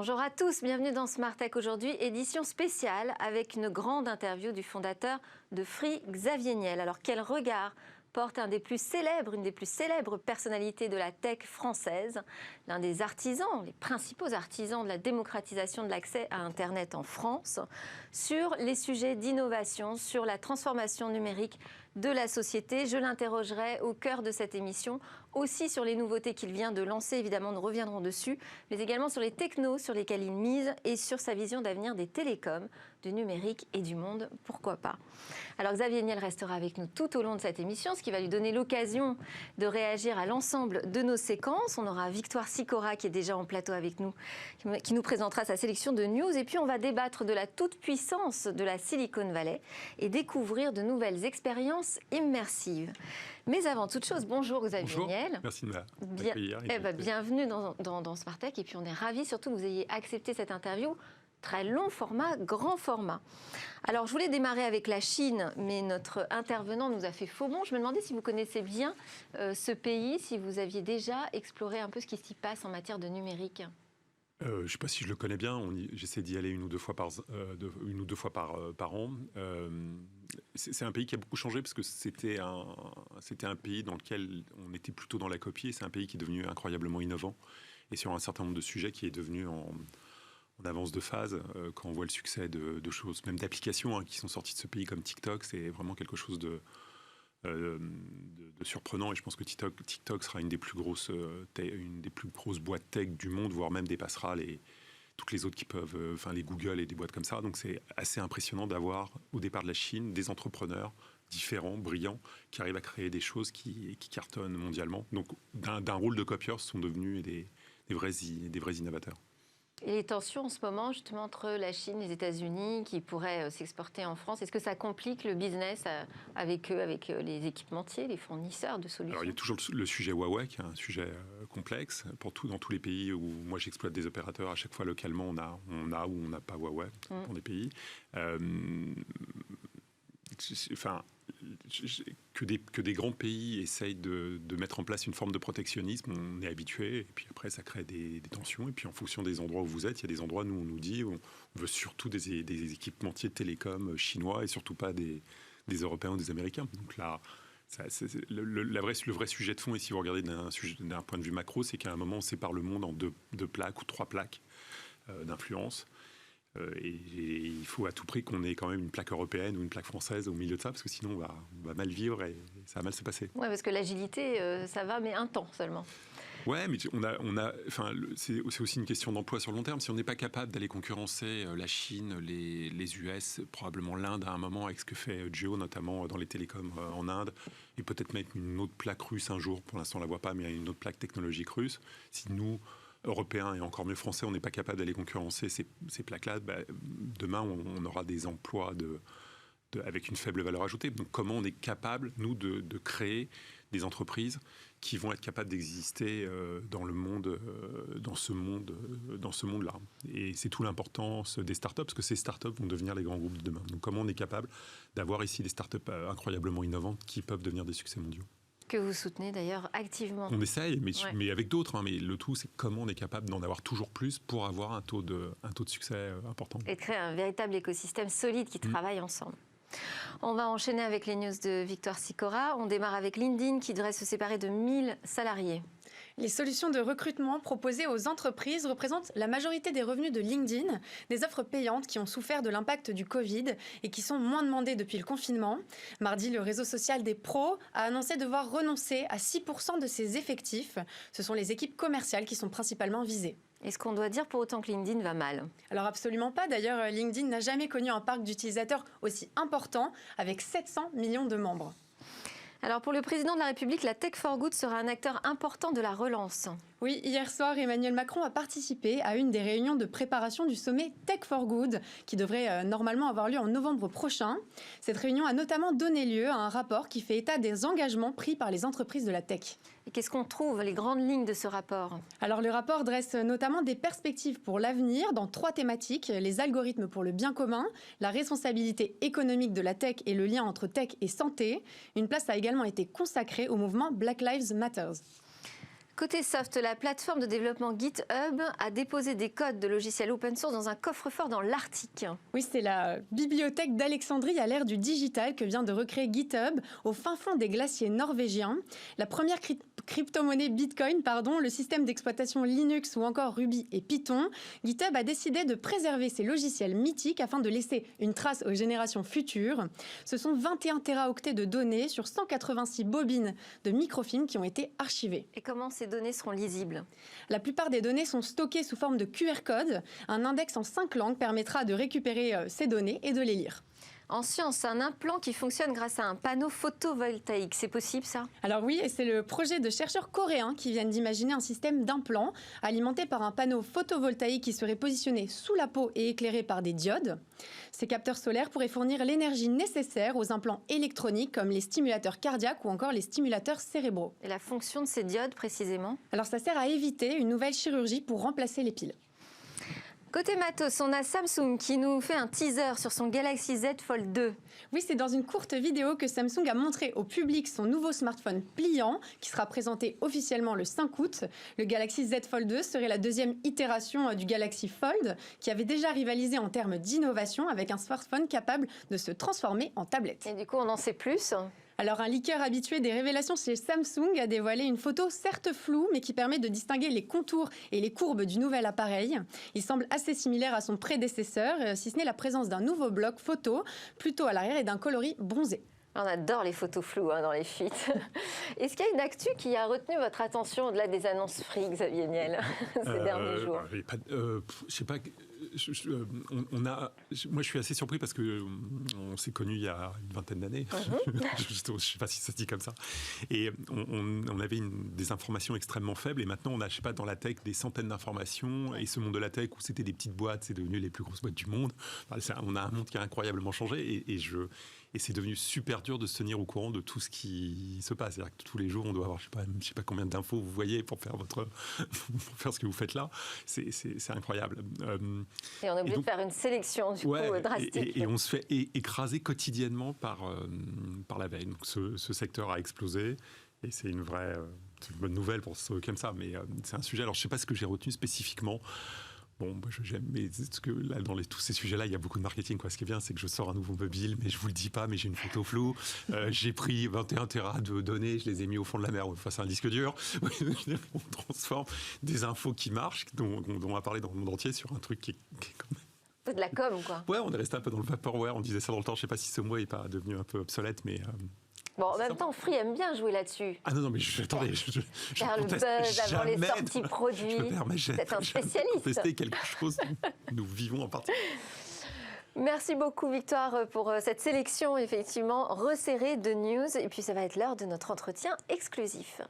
Bonjour à tous, bienvenue dans Smart Tech aujourd'hui, édition spéciale avec une grande interview du fondateur de Free, Xavier Niel. Alors quel regard porte une des plus célèbres personnalités de la tech française, l'un des artisans, les principaux artisans de la démocratisation de l'accès à Internet en France, sur les sujets d'innovation, sur la transformation numérique de la société. Je l'interrogerai au cœur de cette émission, aussi sur les nouveautés qu'il vient de lancer, évidemment nous reviendrons dessus, mais également sur les technos sur lesquels il mise et sur sa vision d'avenir des télécoms, du numérique et du monde, pourquoi pas. Alors Xavier Niel restera avec nous tout au long de cette émission, ce qui va lui donner l'occasion de réagir à l'ensemble de nos séquences. On aura Victoire Sicora qui est déjà en plateau avec nous, qui nous présentera sa sélection de news, et puis on va débattre de la toute-puissance de la Silicon Valley et découvrir de nouvelles expériences immersives. Mais avant toute chose, bonjour Xavier Niel. Merci de m'accueillir. Bienvenue dans Smart Tech, et puis on est ravis surtout que vous ayez accepté cette interview. Très long format, grand format. Alors, je voulais démarrer avec la Chine, mais notre intervenant nous a fait faux bond. Je me demandais si vous connaissez bien ce pays, si vous aviez déjà exploré un peu ce qui s'y passe en matière de numérique. Je ne sais pas si je le connais bien. J'essaie d'y aller une ou deux fois par an. C'est un pays qui a beaucoup changé parce que c'était un pays dans lequel on était plutôt dans la copie. C'est un pays qui est devenu incroyablement innovant et sur un certain nombre de sujets qui est devenu en avance de phase. Quand on voit le succès de choses, même d'applications qui sont sorties de ce pays comme TikTok, c'est vraiment quelque chose de surprenant, et je pense que TikTok sera une des plus grosses boîtes tech du monde, voire même dépassera toutes les autres qui peuvent, les Google et des boîtes comme ça. Donc c'est assez impressionnant d'avoir au départ de la Chine des entrepreneurs différents, brillants, qui arrivent à créer des choses qui cartonnent mondialement. Donc d'un rôle de copieurs sont devenus des vrais innovateurs. Et les tensions en ce moment, justement, entre la Chine et les États-Unis qui pourraient s'exporter en France, est-ce que ça complique le business avec eux, avec les équipementiers, les fournisseurs de solutions? Alors, il y a toujours le sujet Huawei, qui est un sujet complexe. Dans tous les pays où moi j'exploite des opérateurs, à chaque fois localement, on a ou on n'a pas Huawei dans des pays. Que des grands pays essayent de mettre en place une forme de protectionnisme, on est habitué, et puis après ça crée des tensions, et puis en fonction des endroits où vous êtes, il y a des endroits où on nous dit on veut surtout des équipementiers de télécom chinois et surtout pas des Européens ou des Américains. Donc là, le vrai sujet de fond, et si vous regardez d'un point de vue macro, c'est qu'à un moment on sépare le monde en deux plaques ou trois plaques d'influence. Et il faut à tout prix qu'on ait quand même une plaque européenne ou une plaque française au milieu de ça, parce que sinon on va mal vivre et ça va mal se passer. Oui, parce que l'agilité, ça va, mais un temps seulement. Ouais, mais c'est aussi une question d'emploi sur le long terme. Si on n'est pas capable d'aller concurrencer la Chine, les US, probablement l'Inde à un moment, avec ce que fait Jio, notamment dans les télécoms en Inde, et peut-être mettre une autre plaque russe un jour, pour l'instant on ne la voit pas, mais une autre plaque technologique russe. Si nous, Européens et encore mieux Français, on n'est pas capable d'aller concurrencer ces plaques-là, demain on aura des emplois avec une faible valeur ajoutée. Donc comment on est capable, nous, de créer des entreprises qui vont être capables d'exister dans ce monde-là. Et c'est tout l'importance des startups, parce que ces startups vont devenir les grands groupes de demain. Donc comment on est capable d'avoir ici des startups incroyablement innovantes qui peuvent devenir des succès mondiaux. Que vous soutenez d'ailleurs activement. On essaye, mais avec d'autres. Mais le tout, c'est comment on est capable d'en avoir toujours plus pour avoir un taux de succès important. Et de créer un véritable écosystème solide qui travaille ensemble. On va enchaîner avec les news de Victoire Sicora. On démarre avec LinkedIn qui devrait se séparer de 1000 salariés. Les solutions de recrutement proposées aux entreprises représentent la majorité des revenus de LinkedIn, des offres payantes qui ont souffert de l'impact du Covid et qui sont moins demandées depuis le confinement. Mardi, le réseau social des pros a annoncé devoir renoncer à 6% de ses effectifs. Ce sont les équipes commerciales qui sont principalement visées. Est-ce qu'on doit dire pour autant que LinkedIn va mal? Alors absolument pas. D'ailleurs, LinkedIn n'a jamais connu un parc d'utilisateurs aussi important, avec 700 millions de membres. Alors pour le président de la République, la Tech for Good sera un acteur important de la relance. Oui, hier soir, Emmanuel Macron a participé à une des réunions de préparation du sommet Tech for Good, qui devrait normalement avoir lieu en novembre prochain. Cette réunion a notamment donné lieu à un rapport qui fait état des engagements pris par les entreprises de la tech. Et qu'est-ce qu'on trouve, les grandes lignes de ce rapport? Alors le rapport dresse notamment des perspectives pour l'avenir dans 3 thématiques: les algorithmes pour le bien commun, la responsabilité économique de la tech et le lien entre tech et santé. Une place a également été consacrée au mouvement Black Lives Matter. Côté soft, la plateforme de développement GitHub a déposé des codes de logiciels open source dans un coffre-fort dans l'Arctique. Oui, c'est la bibliothèque d'Alexandrie à l'ère du digital que vient de recréer GitHub au fin fond des glaciers norvégiens. La première crypto-monnaie Bitcoin, le système d'exploitation Linux ou encore Ruby et Python, GitHub a décidé de préserver ces logiciels mythiques afin de laisser une trace aux générations futures. Ce sont 21 téraoctets de données sur 186 bobines de microfilm qui ont été archivées. Et comment ces données seront lisibles? La plupart des données sont stockées sous forme de QR code. Un index en 5 langues permettra de récupérer ces données et de les lire. En science, un implant qui fonctionne grâce à un panneau photovoltaïque, c'est possible ça? Alors oui, et c'est le projet de chercheurs coréens qui viennent d'imaginer un système d'implants alimenté par un panneau photovoltaïque qui serait positionné sous la peau et éclairé par des diodes. Ces capteurs solaires pourraient fournir l'énergie nécessaire aux implants électroniques comme les stimulateurs cardiaques ou encore les stimulateurs cérébraux. Et la fonction de ces diodes précisément? Alors ça sert à éviter une nouvelle chirurgie pour remplacer les piles. Côté matos, on a Samsung qui nous fait un teaser sur son Galaxy Z Fold 2. Oui, c'est dans une courte vidéo que Samsung a montré au public son nouveau smartphone pliant qui sera présenté officiellement le 5 août. Le Galaxy Z Fold 2 serait la deuxième itération du Galaxy Fold qui avait déjà rivalisé en termes d'innovation avec un smartphone capable de se transformer en tablette. Et du coup, on en sait plus? Alors, un leaker habitué des révélations chez Samsung a dévoilé une photo certes floue, mais qui permet de distinguer les contours et les courbes du nouvel appareil. Il semble assez similaire à son prédécesseur, si ce n'est la présence d'un nouveau bloc photo, plutôt à l'arrière et d'un coloris bronzé. On adore les photos floues dans les fuites. Est-ce qu'il y a une actu qui a retenu votre attention au-delà des annonces Free, Xavier Niel, ces derniers jours? Je sais pas. Moi, je suis assez surpris parce que on s'est connus il y a une vingtaine d'années. Je ne sais pas si ça se dit comme ça. Et on avait des informations extrêmement faibles. Et maintenant, on a, je sais pas, dans la tech, des centaines d'informations. Et ce monde de la tech où c'était des petites boîtes, c'est devenu les plus grosses boîtes du monde. Enfin, on a un monde qui a incroyablement changé. Et c'est devenu super dur de se tenir au courant de tout ce qui se passe. C'est-à-dire que tous les jours, on doit avoir, je sais pas combien d'infos vous voyez pour faire pour faire ce que vous faites là. C'est incroyable. Et on est obligé de faire une sélection du coup drastique. Et on se fait écraser quotidiennement par la veille. Donc ce secteur a explosé. Et c'est une bonne nouvelle pour ceux comme ça. Mais c'est un sujet. Alors je sais pas ce que j'ai retenu spécifiquement. Bon, moi j'aime, mais que là, tous ces sujets-là, il y a beaucoup de marketing. Ce qui est bien, c'est que je sors un nouveau mobile, mais je vous le dis pas, mais j'ai une photo floue. J'ai pris 21 téras de données, je les ai mis au fond de la mer face à un disque dur. On transforme des infos qui marchent, dont on a parlé dans le monde entier, sur un truc qui est quand même... C'est de la com, quoi. Ouais, on est resté un peu dans le vaporware, on disait ça dans le temps. Je sais pas si ce mot est pas devenu un peu obsolète, mais... Bon, en même temps, Free aime bien jouer là-dessus. Ah non, mais attendez, faire le buzz avant les sorties produits. C'est un spécialiste. Tester quelque chose. Nous vivons en partie. Merci beaucoup, Victoire, pour cette sélection effectivement resserrée de news. Et puis, ça va être l'heure de notre entretien exclusif.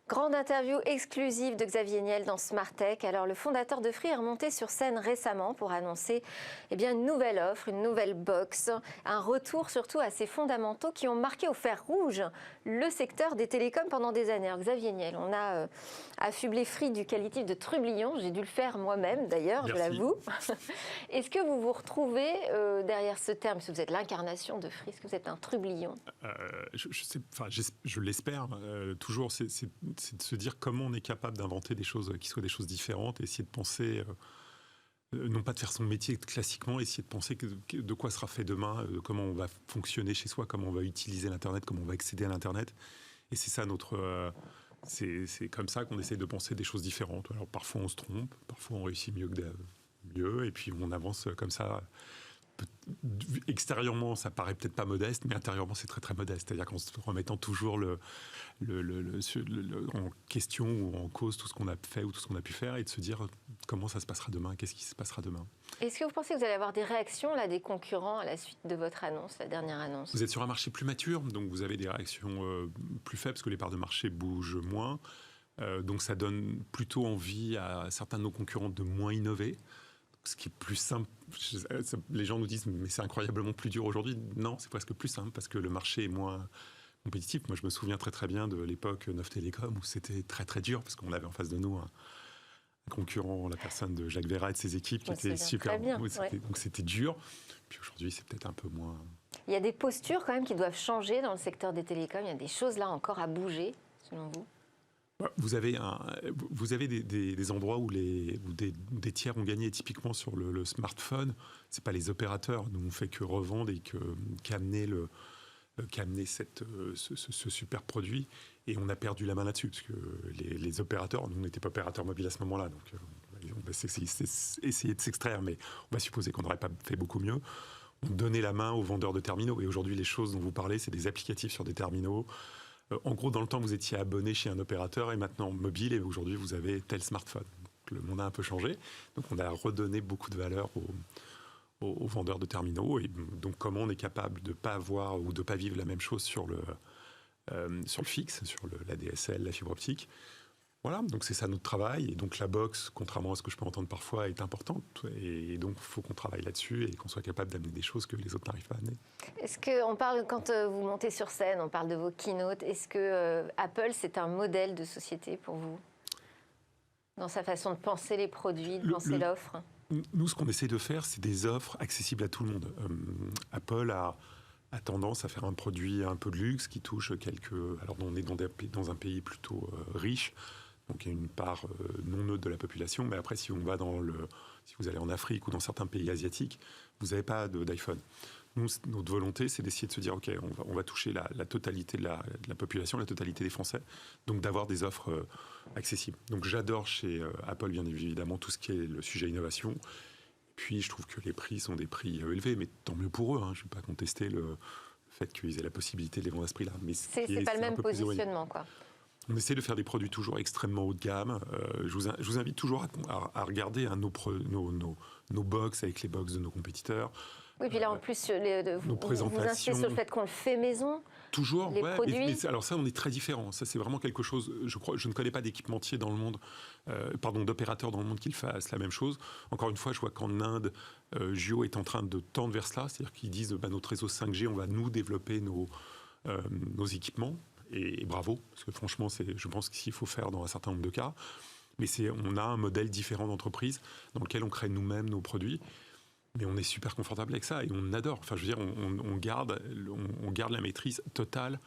Grande interview exclusive de Xavier Niel dans Smart Tech. Alors, le fondateur de Free est remonté sur scène récemment pour annoncer une nouvelle offre, une nouvelle box, un retour surtout à ces fondamentaux qui ont marqué au fer rouge le secteur des télécoms pendant des années. Alors, Xavier Niel, on a affublé Free du qualitif de trublion. J'ai dû le faire moi-même d'ailleurs, je l'avoue. Est-ce que vous vous retrouvez derrière ce terme? Est-ce que vous êtes l'incarnation de Free? Est-ce que vous êtes un trublion? Je l'espère. Toujours, c'est de se dire comment on est capable d'inventer des choses qui soient des choses différentes, et essayer de penser, non pas de faire son métier classiquement, essayer de penser de quoi sera fait demain, comment on va fonctionner chez soi, comment on va utiliser l'Internet, comment on va accéder à l'Internet. Et c'est ça c'est comme ça qu'on essaie de penser des choses différentes. Alors parfois on se trompe, parfois on réussit mieux, et puis on avance comme ça. Extérieurement, ça paraît peut-être pas modeste, mais intérieurement, c'est très très modeste. C'est-à-dire qu'en se remettant toujours en question ou en cause tout ce qu'on a fait ou tout ce qu'on a pu faire, et de se dire comment ça se passera demain, qu'est-ce qui se passera demain. Est-ce que vous pensez que vous allez avoir des réactions des concurrents à la suite de votre annonce, la dernière annonce? Vous êtes sur un marché plus mature, donc vous avez des réactions plus faibles parce que les parts de marché bougent moins. Donc ça donne plutôt envie à certains de nos concurrents de moins innover. Ce qui est plus simple, les gens nous disent mais c'est incroyablement plus dur aujourd'hui. Non, c'est presque plus simple parce que le marché est moins compétitif. Moi, je me souviens très très bien de l'époque Neuf Télécom où c'était très très dur parce qu'on avait en face de nous un concurrent, la personne de Jacques Veyrat et de ses équipes qui était super. Bien, donc c'était dur. Puis aujourd'hui, c'est peut-être un peu moins. Il y a des postures quand même qui doivent changer dans le secteur des télécoms. Il y a des choses là encore à bouger, selon vous? Vous avez des endroits où des tiers ont gagné, typiquement sur le smartphone. C'est pas les opérateurs, nous on fait que revendre et qu'amener ce super produit, et on a perdu la main là-dessus parce que les opérateurs, nous on n'était pas opérateurs mobiles à ce moment-là, donc on va essayer de s'extraire, mais on va supposer qu'on n'aurait pas fait beaucoup mieux. On donnait la main aux vendeurs de terminaux, et aujourd'hui les choses dont vous parlez, c'est des applicatifs sur des terminaux. En gros, dans le temps, vous étiez abonné chez un opérateur et maintenant mobile, et aujourd'hui, vous avez tel smartphone. Donc, le monde a un peu changé. Donc, on a redonné beaucoup de valeur aux vendeurs de terminaux. Et donc, comment on est capable de ne pas avoir ou de ne pas vivre la même chose sur le fixe, sur la DSL, la fibre optique. Voilà, donc c'est ça notre travail. Et donc, la box, contrairement à ce que je peux entendre parfois, est importante. Et donc, il faut qu'on travaille là-dessus et qu'on soit capable d'amener des choses que les autres n'arrivent pas à amener. Est-ce qu'on parle, quand vous montez sur scène, on parle de vos keynotes, est-ce que Apple, c'est un modèle de société pour vous? Dans sa façon de penser les produits, de penser l'offre? Nous, ce qu'on essaie de faire, c'est des offres accessibles à tout le monde. Apple a tendance à faire un produit un peu de luxe qui touche quelques... Alors, on est dans un pays plutôt riche, donc il y a une part non neutre de la population, mais après, si vous allez en Afrique ou dans certains pays asiatiques, vous n'avez pas d'iPhone. Nous, notre volonté, c'est d'essayer de se dire, OK, on va toucher la totalité de la population, la totalité des Français, donc d'avoir des offres accessibles. Donc j'adore chez Apple, bien évidemment, tout ce qui est le sujet innovation. Puis je trouve que les prix sont des prix élevés, mais tant mieux pour eux. Je ne vais pas contester le fait qu'ils aient la possibilité de les vendre à ce prix-là. Mais c'est pas le même positionnement, quoi. On essaie de faire des produits toujours extrêmement haut de gamme. Je vous invite toujours à regarder nos box avec les box de nos compétiteurs. Oui, puis là, en plus, vous insistez sur le fait qu'on le fait maison. Toujours, les produits. Mais alors ça, on est très différents. Ça, c'est vraiment quelque chose. Je ne connais pas d'équipementier dans le monde, d'opérateurs dans le monde qui fassent la même chose. Encore une fois, je vois qu'en Inde, Jio est en train de tendre vers cela, c'est-à-dire qu'ils disent notre réseau 5G, on va nous développer nos équipements. Et bravo, parce que franchement, je pense qu'il faut faire dans un certain nombre de cas. Mais on a un modèle différent d'entreprise dans lequel on crée nous-mêmes nos produits. Mais on est super confortable avec ça et on adore. Enfin, je veux dire, on garde la maîtrise totale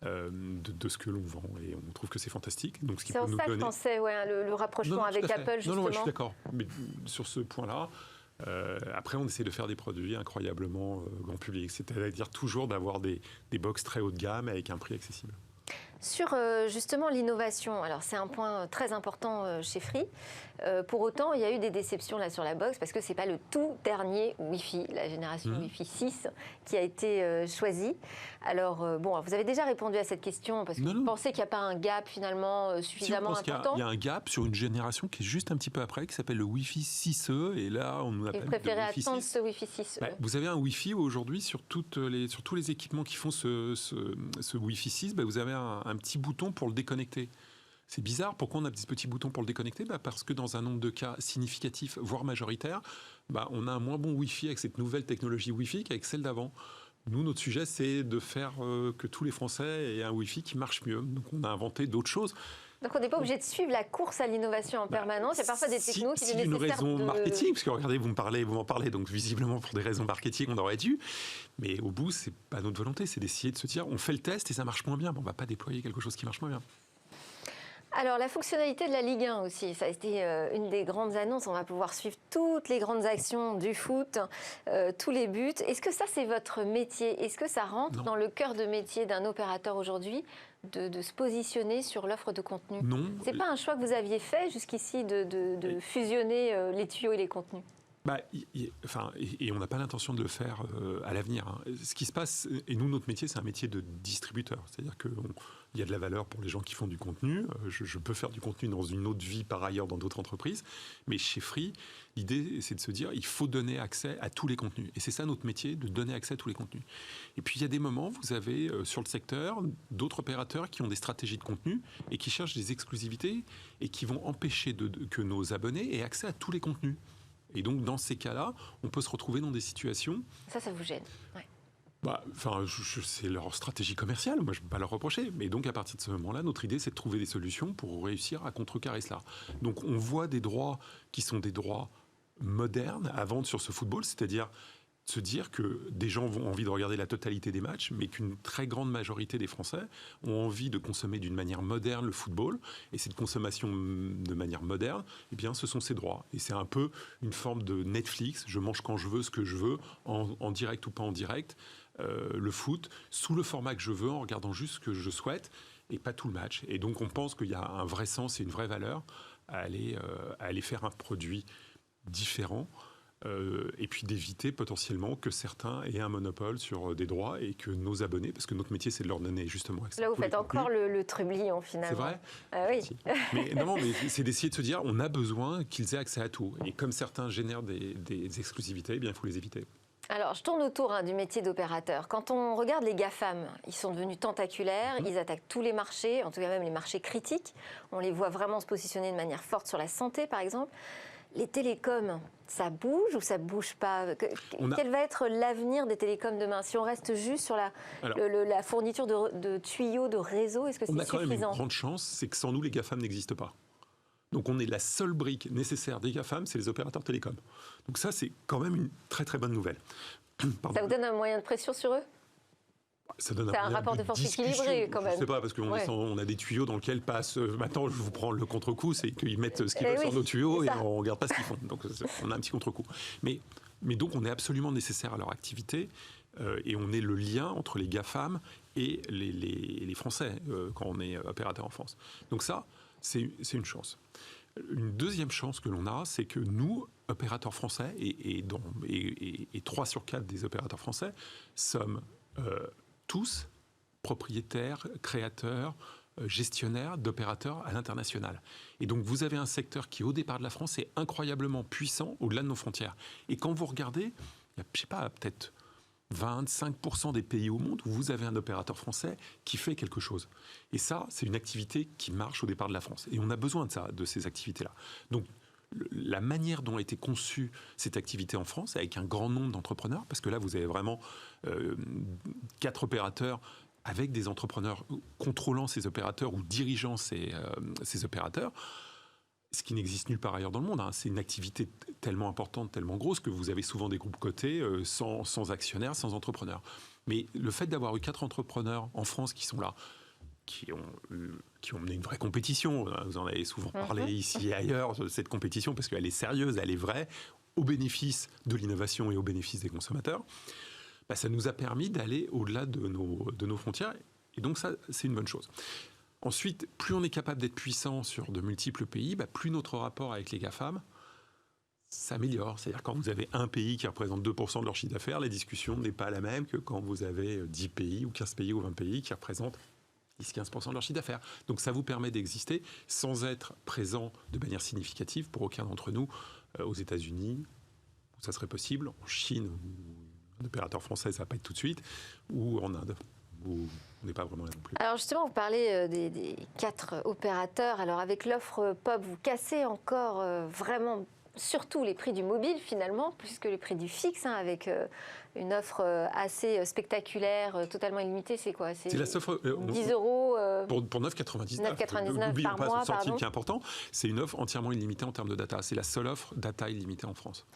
de ce que l'on vend et on trouve que c'est fantastique. Donc, c'est en ça que je pensais, le rapprochement avec Apple, justement. Non, je suis d'accord. Mais sur ce point-là, après, on essaie de faire des produits incroyablement grand public. C'est-à-dire toujours d'avoir des box très haut de gamme avec un prix accessible. Sur justement l'innovation, alors c'est un point très important chez Free. Pour autant, il y a eu des déceptions là sur la box parce que c'est pas le tout dernier Wi-Fi, la génération Wi-Fi 6 qui a été choisie. Alors vous avez déjà répondu à cette question parce que vous pensez qu'il n'y a pas un gap finalement suffisamment important. Il y a un gap sur une génération qui est juste un petit peu après, qui s'appelle le Wi-Fi 6E et là on nous appelle. Et vous préférez attendre ce Wi-Fi 6E. Vous avez un Wi-Fi aujourd'hui sur tous les équipements qui font ce Wi-Fi 6, vous avez un petit bouton pour le déconnecter. C'est bizarre, pourquoi on a ce petit bouton pour le déconnecter ? Parce que dans un nombre de cas significatifs, voire majoritaires, on a un moins bon Wi-Fi avec cette nouvelle technologie Wi-Fi qu'avec celle d'avant. Nous, notre sujet, c'est de faire que tous les Français aient un Wi-Fi qui marche mieux. Donc on a inventé d'autres choses. Donc on n'est pas obligé de suivre la course à l'innovation en permanence. Il y a parfois des technos qui nécessitent une raison marketing, parce que regardez, vous m'en parlez, donc visiblement pour des raisons marketing, on aurait dû. Mais au bout, c'est pas notre volonté, c'est d'essayer de se dire, on fait le test et ça marche moins bien. On va pas déployer quelque chose qui marche moins bien. Alors, la fonctionnalité de la Ligue 1 aussi, ça a été une des grandes annonces. On va pouvoir suivre toutes les grandes actions du foot, tous les buts. Est-ce que ça, c'est votre métier ? Est-ce que ça rentre dans le cœur de métier d'un opérateur aujourd'hui de se positionner sur l'offre de contenu ? Non. C'est pas un choix que vous aviez fait jusqu'ici de fusionner les tuyaux et les contenus ? Et on n'a pas l'intention de le faire à l'avenir. Ce qui se passe, et nous, notre métier, c'est un métier de distributeur. C'est-à-dire qu'il y a de la valeur pour les gens qui font du contenu. Je peux faire du contenu dans une autre vie par ailleurs dans d'autres entreprises. Mais chez Free, l'idée, c'est de se dire il faut donner accès à tous les contenus. Et c'est ça notre métier, de donner accès à tous les contenus. Et puis, il y a des moments, vous avez sur le secteur d'autres opérateurs qui ont des stratégies de contenu et qui cherchent des exclusivités et qui vont empêcher que nos abonnés aient accès à tous les contenus. Et donc, dans ces cas-là, on peut se retrouver dans des situations... Ça vous gêne, ouais. C'est leur stratégie commerciale, moi je ne peux pas leur reprocher. Mais donc, à partir de ce moment-là, notre idée, c'est de trouver des solutions pour réussir à contrecarrer cela. Donc, on voit des droits qui sont des droits modernes à vendre sur ce football, c'est-à-dire se dire que des gens ont envie de regarder la totalité des matchs, mais qu'une très grande majorité des Français ont envie de consommer d'une manière moderne le football. Et cette consommation de manière moderne, eh bien, ce sont ses droits. Et c'est un peu une forme de Netflix. Je mange quand je veux, ce que je veux, en direct ou pas en direct. Le foot, sous le format que je veux, en regardant juste ce que je souhaite, et pas tout le match. Et donc, on pense qu'il y a un vrai sens et une vraie valeur à aller faire un produit différent. Et puis d'éviter potentiellement que certains aient un monopole sur des droits et que nos abonnés, parce que notre métier c'est de leur donner justement accès. Là vous faites encore le trublion finalement. C'est vrai. Oui. Mais c'est d'essayer de se dire on a besoin qu'ils aient accès à tout. Et comme certains génèrent des exclusivités, eh bien il faut les éviter. Alors, je tourne autour du métier d'opérateur. Quand on regarde les GAFAM, ils sont devenus tentaculaires, ils attaquent tous les marchés, en tout cas même les marchés critiques. On les voit vraiment se positionner de manière forte sur la santé, par exemple. Les télécoms, ça bouge ou ça ne bouge pas? Quel va être l'avenir des télécoms demain? Si on reste juste sur la fourniture de tuyaux, de réseaux, est-ce que c'est suffisant? On a quand même une grande chance, c'est que sans nous, les GAFAM n'existent pas. Donc on est la seule brique nécessaire des GAFAM, c'est les opérateurs télécoms. Donc ça, c'est quand même une très très bonne nouvelle. Pardon. Ça vous donne un moyen de pression sur eux? C'est un rapport de force équilibré quand même. Je ne sais pas, parce qu'on a des tuyaux dans lesquels passe. Maintenant, je vous prends le contre-coup, c'est qu'ils mettent ce qu'ils veulent sur nos tuyaux et on ne regarde pas ce qu'ils font. Donc on a un petit contre-coup. Mais donc on est absolument nécessaire à leur activité et on est le lien entre les GAFAM et les Français quand on est opérateur en France. Donc ça, c'est une chance. Une deuxième chance que l'on a, c'est que nous, opérateurs français, et 3 sur 4 des opérateurs français, sommes tous propriétaires, créateurs, gestionnaires d'opérateurs à l'international. Et donc vous avez un secteur qui, au départ de la France, est incroyablement puissant au-delà de nos frontières. Et quand vous regardez, il y a, je sais pas, peut-être 25% des pays au monde où vous avez un opérateur français qui fait quelque chose. Et ça, c'est une activité qui marche au départ de la France. Et on a besoin de ça, de ces activités-là. Donc, la manière dont a été conçue cette activité en France, avec un grand nombre d'entrepreneurs, parce que là, vous avez vraiment 4 opérateurs avec des entrepreneurs contrôlant ces opérateurs ou dirigeant ces opérateurs, ce qui n'existe nulle part ailleurs dans le monde. C'est une activité tellement importante, tellement grosse, que vous avez souvent des groupes cotés sans actionnaires, sans entrepreneurs. Mais le fait d'avoir eu 4 entrepreneurs en France qui sont là, qui ont mené une vraie compétition, vous en avez souvent parlé ici et ailleurs, de cette compétition, parce qu'elle est sérieuse, elle est vraie, au bénéfice de l'innovation et au bénéfice des consommateurs, ça nous a permis d'aller au-delà de nos frontières. Et donc ça, c'est une bonne chose. Ensuite, plus on est capable d'être puissant sur de multiples pays, plus notre rapport avec les GAFAM s'améliore. C'est-à-dire quand vous avez un pays qui représente 2% de leur chiffre d'affaires, la discussion n'est pas la même que quand vous avez 10 pays ou 15 pays ou 20 pays qui représentent 10-15% de leur chiffre d'affaires. Donc ça vous permet d'exister sans être présent de manière significative pour aucun d'entre nous aux États-Unis, où ça serait possible, en Chine, où un opérateur français, ça ne va pas être tout de suite, ou en Inde, où on n'est pas vraiment là non plus. Alors justement, vous parlez des 4 opérateurs. Alors avec l'offre POP, vous cassez encore vraiment surtout les prix du mobile finalement, plus que les prix du fixe, avec une offre assez spectaculaire, totalement illimitée. C'est quoi? C'est la offre, 10 euros pour 9,99 9,99 par mois. mois, Ce centime pardon. qui est important, c'est une offre entièrement illimitée en termes de data. C'est la seule offre data illimitée en France.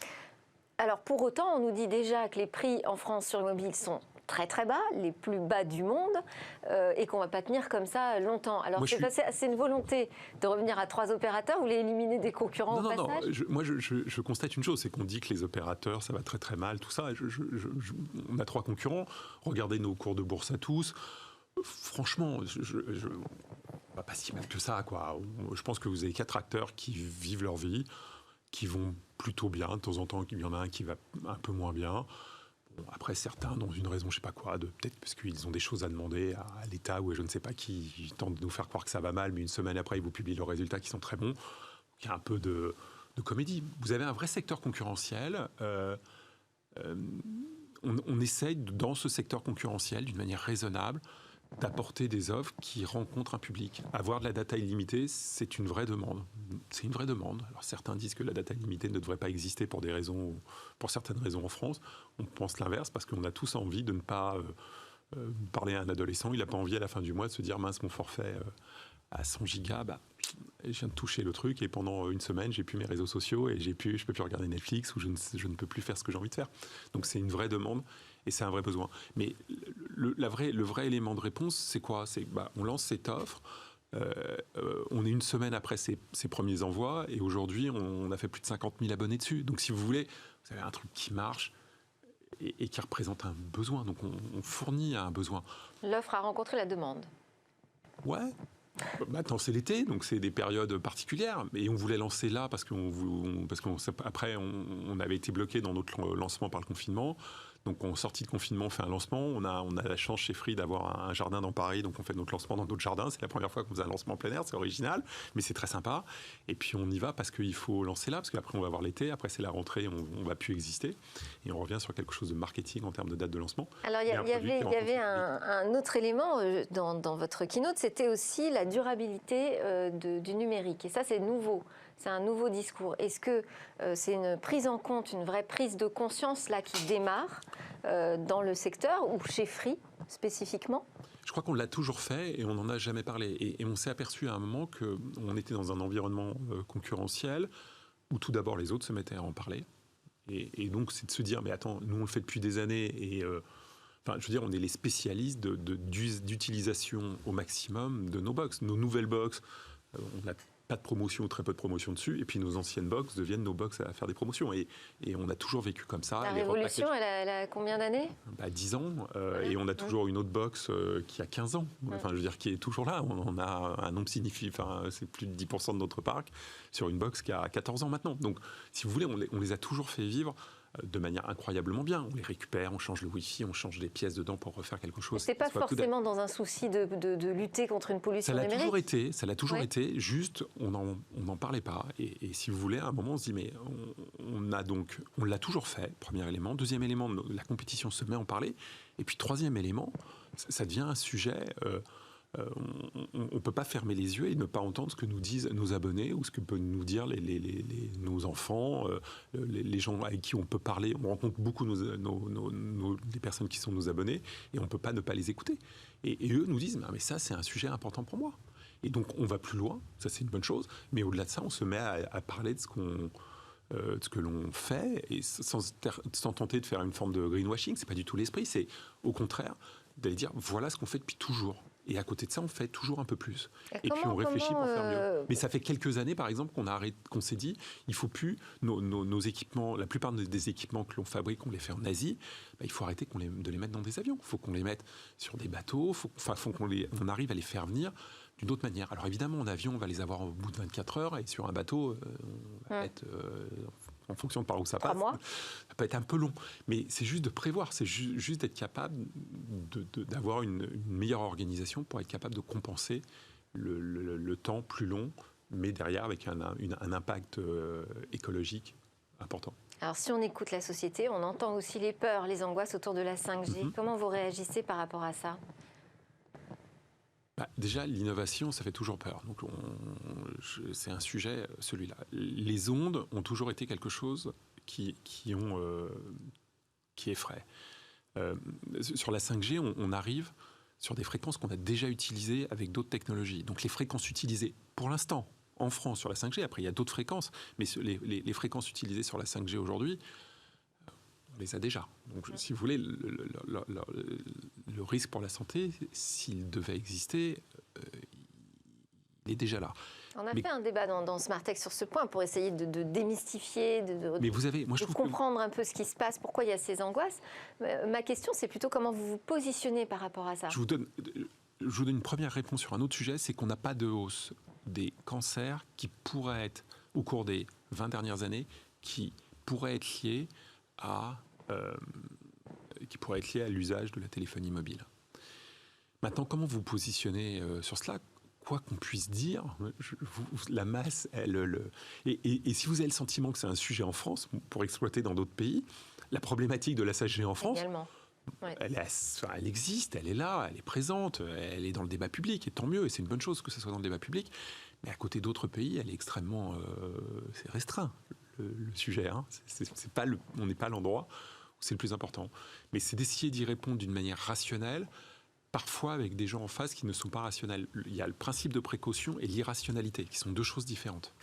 Alors pour autant, on nous dit déjà que les prix en France sur le mobile sont très très bas, les plus bas du monde, et qu'on ne va pas tenir comme ça longtemps. Alors c'est une volonté de revenir à 3 opérateurs, vous voulez éliminer des concurrents au passage? Non, je constate une chose, c'est qu'on dit que les opérateurs, ça va très très mal, tout ça. On a 3 concurrents, regardez nos cours de bourse à tous. Franchement, on va pas si mal que ça, quoi. Je pense que vous avez 4 acteurs qui vivent leur vie, qui vont plutôt bien. De temps en temps, il y en a un qui va un peu moins bien. Après, certains, dans une raison, je ne sais pas quoi, peut-être parce qu'ils ont des choses à demander à l'État ou je ne sais pas qui tentent de nous faire croire que ça va mal, mais une semaine après, ils vous publient leurs résultats qui sont très bons. Il y a un peu de comédie. Vous avez un vrai secteur concurrentiel. On essaye, dans ce secteur concurrentiel, d'une manière raisonnable, d'apporter des offres qui rencontrent un public. Avoir de la data illimitée, c'est une vraie demande. C'est une vraie demande. Alors certains disent que la data illimitée ne devrait pas exister pour certaines raisons en France. On pense l'inverse parce qu'on a tous envie de ne pas parler à un adolescent. Il n'a pas envie à la fin du mois de se dire mince, mon forfait à 100 gigas, je viens de toucher le truc et pendant une semaine, j'ai plus mes réseaux sociaux et je peux plus regarder Netflix ou je ne peux plus faire ce que j'ai envie de faire. Donc c'est une vraie demande et c'est un vrai besoin. Mais le vrai élément de réponse, c'est quoi? C'est on lance cette offre. On est une semaine après ces premiers envois et aujourd'hui, on a fait plus de 50 000 abonnés dessus. Donc si vous voulez, vous avez un truc qui marche et qui représente un besoin. Donc on fournit un besoin. L'offre a rencontré la demande. Ouais. Maintenant c'est l'été, donc c'est des périodes particulières. Et on voulait lancer là parce qu'après on avait été bloqué dans notre lancement par le confinement. Donc, en sortie de confinement, on fait un lancement. On a la chance chez Free d'avoir un jardin dans Paris. Donc, on fait notre lancement dans notre jardin. C'est la première fois qu'on faisait un lancement en plein air. C'est original, mais c'est très sympa. Et puis, on y va parce qu'il faut lancer là. Parce qu'après, on va avoir l'été. Après, c'est la rentrée. On ne va plus exister. Et on revient sur quelque chose de marketing en termes de date de lancement. Alors, il y avait un autre élément dans votre keynote. C'était aussi la durabilité du numérique. Et ça, c'est nouveau. C'est un nouveau discours. Est-ce que c'est une prise en compte, une vraie prise de conscience là qui démarre dans le secteur ou chez Free spécifiquement? Je crois qu'on l'a toujours fait et on n'en a jamais parlé. Et on s'est aperçu à un moment qu'on était dans un environnement concurrentiel où tout d'abord les autres se mettaient à en parler. Et donc c'est de se dire, mais attends, nous on le fait depuis des années et... Enfin, je veux dire, on est les spécialistes d'utilisation au maximum de nos box. Nos nouvelles box, on n'a pas de promotion ou très peu de promotion dessus. Et puis nos anciennes box deviennent nos box à faire des promotions. Et on a toujours vécu comme ça. La révolution, elle a combien d'années? 10 ans. Et on a toujours une autre box qui a 15 ans. Enfin, je veux dire, qui est toujours là. On a un nombre significatif. Enfin, c'est plus de 10% de notre parc sur une box qui a 14 ans maintenant. Donc, si vous voulez, on les a toujours fait vivre de manière incroyablement bien. On les récupère, on change le Wifi, on change des pièces dedans pour refaire quelque chose. C'est pas forcément dans un souci de lutter contre une pollution numérique. Ça l'a toujours été, juste on n'en parlait pas. Et si vous voulez, à un moment on se dit mais on l'a toujours fait, premier élément. Deuxième élément, la compétition se met à en parler. Et puis troisième élément, ça devient un sujet... on ne peut pas fermer les yeux et ne pas entendre ce que nous disent nos abonnés ou ce que peuvent nous dire nos enfants, les gens avec qui on peut parler. On rencontre beaucoup des personnes qui sont nos abonnés et on ne peut pas ne pas les écouter. Et eux nous disent, mais ça c'est un sujet important pour moi. Et donc on va plus loin, ça c'est une bonne chose, mais au-delà de ça, on se met à parler de ce que l'on fait et sans tenter de faire une forme de greenwashing. C'est pas du tout l'esprit, c'est au contraire d'aller dire voilà ce qu'on fait depuis toujours. Et à côté de ça, on fait toujours un peu plus. Et puis on réfléchit pour faire mieux. Mais ça fait quelques années, par exemple, qu'on s'est dit, il ne faut plus nos équipements, la plupart des équipements que l'on fabrique, on les fait en Asie, il faut arrêter de les mettre dans des avions. Il faut qu'on les mette sur des bateaux, faut qu'on arrive à les faire venir d'une autre manière. Alors évidemment, en avion, on va les avoir au bout de 24 heures, et sur un bateau, on va être... en fonction de par où ça passe, ça peut être un peu long. Mais c'est juste de prévoir, c'est juste d'être capable d'avoir une meilleure organisation pour être capable de compenser le temps plus long, mais derrière avec un impact écologique important. Alors si on écoute la société, on entend aussi les peurs, les angoisses autour de la 5G. Comment vous réagissez par rapport à ça ? Déjà, l'innovation, ça fait toujours peur. Donc, c'est un sujet, celui-là. Les ondes ont toujours été quelque chose qui effraie. Sur la 5G, on arrive sur des fréquences qu'on a déjà utilisées avec d'autres technologies. Donc, les fréquences utilisées, pour l'instant, en France, sur la 5G, après, il y a d'autres fréquences, mais les fréquences utilisées sur la 5G aujourd'hui, on les a déjà. Donc, si vous voulez, le risque pour la santé, s'il devait exister, il est déjà là. On a fait un débat dans Smartech sur ce point pour essayer de démystifier, de comprendre un peu ce qui se passe, pourquoi il y a ces angoisses. Ma question, c'est plutôt comment vous vous positionnez par rapport à ça. Je vous donne une première réponse sur un autre sujet, c'est qu'on n'a pas de hausse des cancers qui pourraient être, au cours des 20 dernières années, qui pourraient être liés à l'usage de la téléphonie mobile. Maintenant, comment vous positionnez sur cela ? Quoi qu'on puisse dire, la masse, et si vous avez le sentiment que c'est un sujet en France, pour exploiter dans d'autres pays, la problématique de la 5G en France, elle existe, elle est là, elle est présente, elle est dans le débat public, et tant mieux, et c'est une bonne chose que ça soit dans le débat public, mais à côté d'autres pays, elle est extrêmement c'est restreint, le sujet. Hein. On n'est pas à l'endroit où c'est le plus important. Mais c'est d'essayer d'y répondre d'une manière rationnelle, parfois avec des gens en face qui ne sont pas rationnels. Il y a le principe de précaution et l'irrationalité, qui sont deux choses différentes.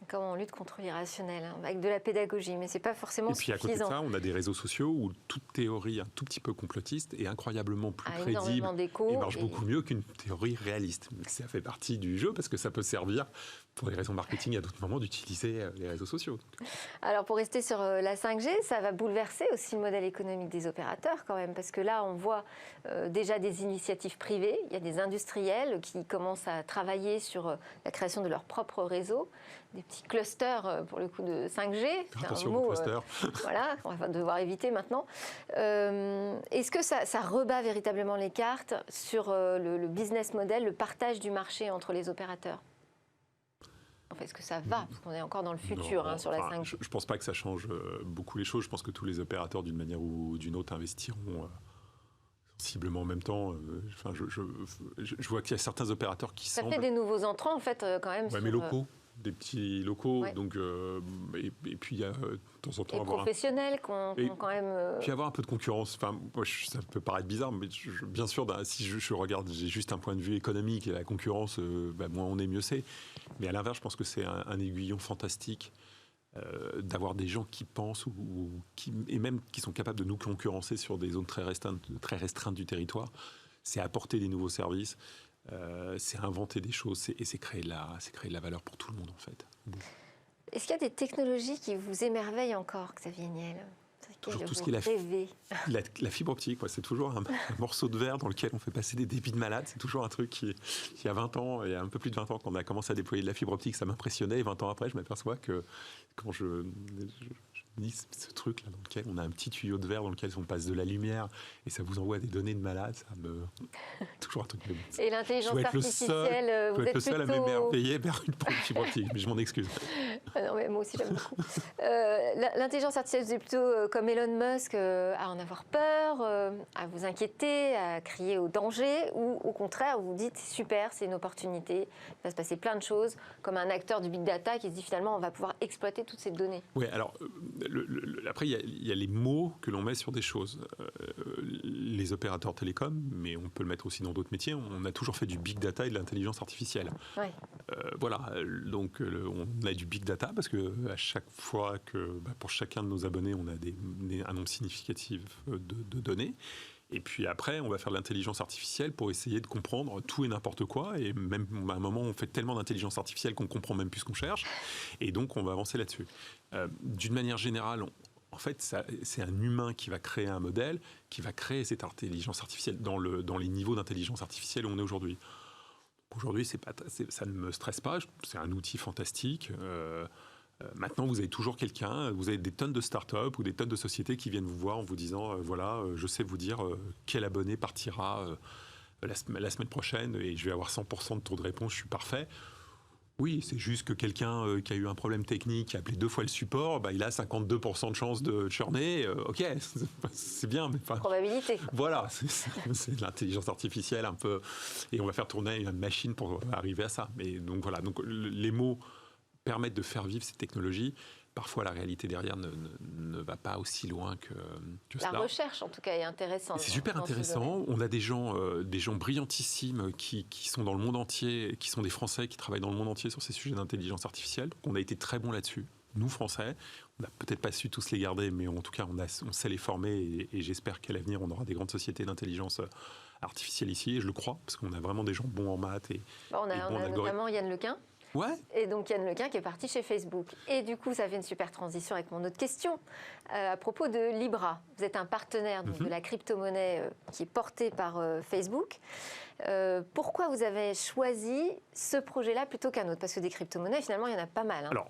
Comment on lutte contre l'irrationnel, avec de la pédagogie, mais c'est pas forcément suffisant. Et puis à côté de ça, on a des réseaux sociaux où toute théorie un tout petit peu complotiste est incroyablement plus crédible et marche beaucoup mieux qu'une théorie réaliste. Ça fait partie du jeu parce que ça peut servir pour des raisons marketing à d'autres moments d'utiliser les réseaux sociaux. Alors pour rester sur la 5G, ça va bouleverser aussi le modèle économique des opérateurs quand même, parce que là on voit déjà des initiatives privées, il y a des industriels qui commencent à travailler sur la création de leur propre réseau, des petits clusters pour le coup de 5G. Attention aux clusters. Voilà, on va devoir éviter maintenant. Est-ce que ça rebat véritablement les cartes sur le business model, le partage du marché entre les opérateurs ? Enfin, est-ce que ça va? Parce qu'on est encore dans le futur sur la 5G. Je ne pense pas que ça change beaucoup les choses. Je pense que tous les opérateurs, d'une manière ou d'une autre, investiront sensiblement en même temps. Je vois qu'il y a certains opérateurs qui Ça fait des nouveaux entrants, en fait, quand même. Ouais, mais locaux. Des petits locaux, ouais. Donc, et puis il y a de temps en temps... Et professionnels qui ont quand même... Puis avoir un peu de concurrence, enfin, moi, ça peut paraître bizarre, mais bien sûr, si je regarde, j'ai juste un point de vue économique et la concurrence, moins on est, mieux c'est. Mais à l'inverse, je pense que c'est un aiguillon fantastique d'avoir des gens qui pensent et même qui sont capables de nous concurrencer sur des zones très restreintes du territoire. C'est apporter des nouveaux services. C'est inventer des choses et c'est créer de la valeur pour tout le monde en fait. Est-ce qu'il y a des technologies qui vous émerveillent encore, Xavier Niel? Toujours tout ce qui est la fibre optique, c'est toujours un morceau de verre dans lequel on fait passer des débits de malade. C'est toujours un truc qui il y a 20 ans, il y a un peu plus de 20 ans, quand on a commencé à déployer de la fibre optique, ça m'impressionnait. Et 20 ans après, je m'aperçois que quand je dis ce truc-là dans lequel on a un petit tuyau de verre dans lequel on passe de la lumière et ça vous envoie des données de malade, ça me... toujours un truc... Et l'intelligence artificielle, vous êtes le seul à m'émerveiller vers une fibre optique, mais je m'en excuse. Non, mais moi aussi, j'aime beaucoup. L'intelligence artificielle, vous êtes plutôt comme Elon Musk, à en avoir peur, à vous inquiéter, à crier au danger, ou au contraire, vous vous dites c'est super, c'est une opportunité, il va se passer plein de choses, comme un acteur du big data qui se dit finalement on va pouvoir exploiter toutes ces données. Oui, alors après il y a les mots que l'on met sur des choses. Les opérateurs télécoms, mais on peut le mettre aussi dans d'autres métiers, on a toujours fait du big data et de l'intelligence artificielle. Ouais. Voilà, donc on a du big data parce que à chaque fois que pour chacun de nos abonnés on a un nombre significatif de données. Et puis après, on va faire de l'intelligence artificielle pour essayer de comprendre tout et n'importe quoi. Et même à un moment, on fait tellement d'intelligence artificielle qu'on comprend même plus ce qu'on cherche. Et donc, on va avancer là-dessus. D'une manière générale, en fait, c'est un humain qui va créer un modèle, qui va créer cette intelligence artificielle dans les niveaux d'intelligence artificielle où on est aujourd'hui. Aujourd'hui, ça ne me stresse pas. C'est un outil fantastique. Maintenant, vous avez toujours quelqu'un, vous avez des tonnes de start-up ou des tonnes de sociétés qui viennent vous voir en vous disant voilà, je sais vous dire quel abonné partira la semaine prochaine et je vais avoir 100% de taux de réponse, je suis parfait. Oui, c'est juste que quelqu'un qui a eu un problème technique, qui a appelé 2 fois le support, il a 52% de chance de churner. Ok, c'est bien. Mais probabilité. Voilà, c'est de l'intelligence artificielle un peu. Et on va faire tourner une machine pour arriver à ça. Mais donc voilà, donc les mots permettent de faire vivre ces technologies. Parfois, la réalité derrière ne va pas aussi loin que cela. La recherche, en tout cas, est intéressante. C'est super intéressant. On a des gens brillantissimes qui sont dans le monde entier, qui sont des Français qui travaillent dans le monde entier sur ces sujets d'intelligence artificielle. Donc, on a été très bons là-dessus. Nous, Français, on n'a peut-être pas su tous les garder, mais en tout cas, on sait les former et j'espère qu'à l'avenir, on aura des grandes sociétés d'intelligence artificielle ici. Et je le crois, parce qu'on a vraiment des gens bons en maths et on a notamment Yann Lequin. Ouais. Et donc Yann Lequin qui est parti chez Facebook. Et du coup, ça fait une super transition avec mon autre question. À propos de Libra, vous êtes un partenaire de la crypto-monnaie qui est portée par Facebook. Pourquoi vous avez choisi ce projet-là plutôt qu'un autre? Parce que des crypto-monnaies, finalement, il y en a pas mal. Alors,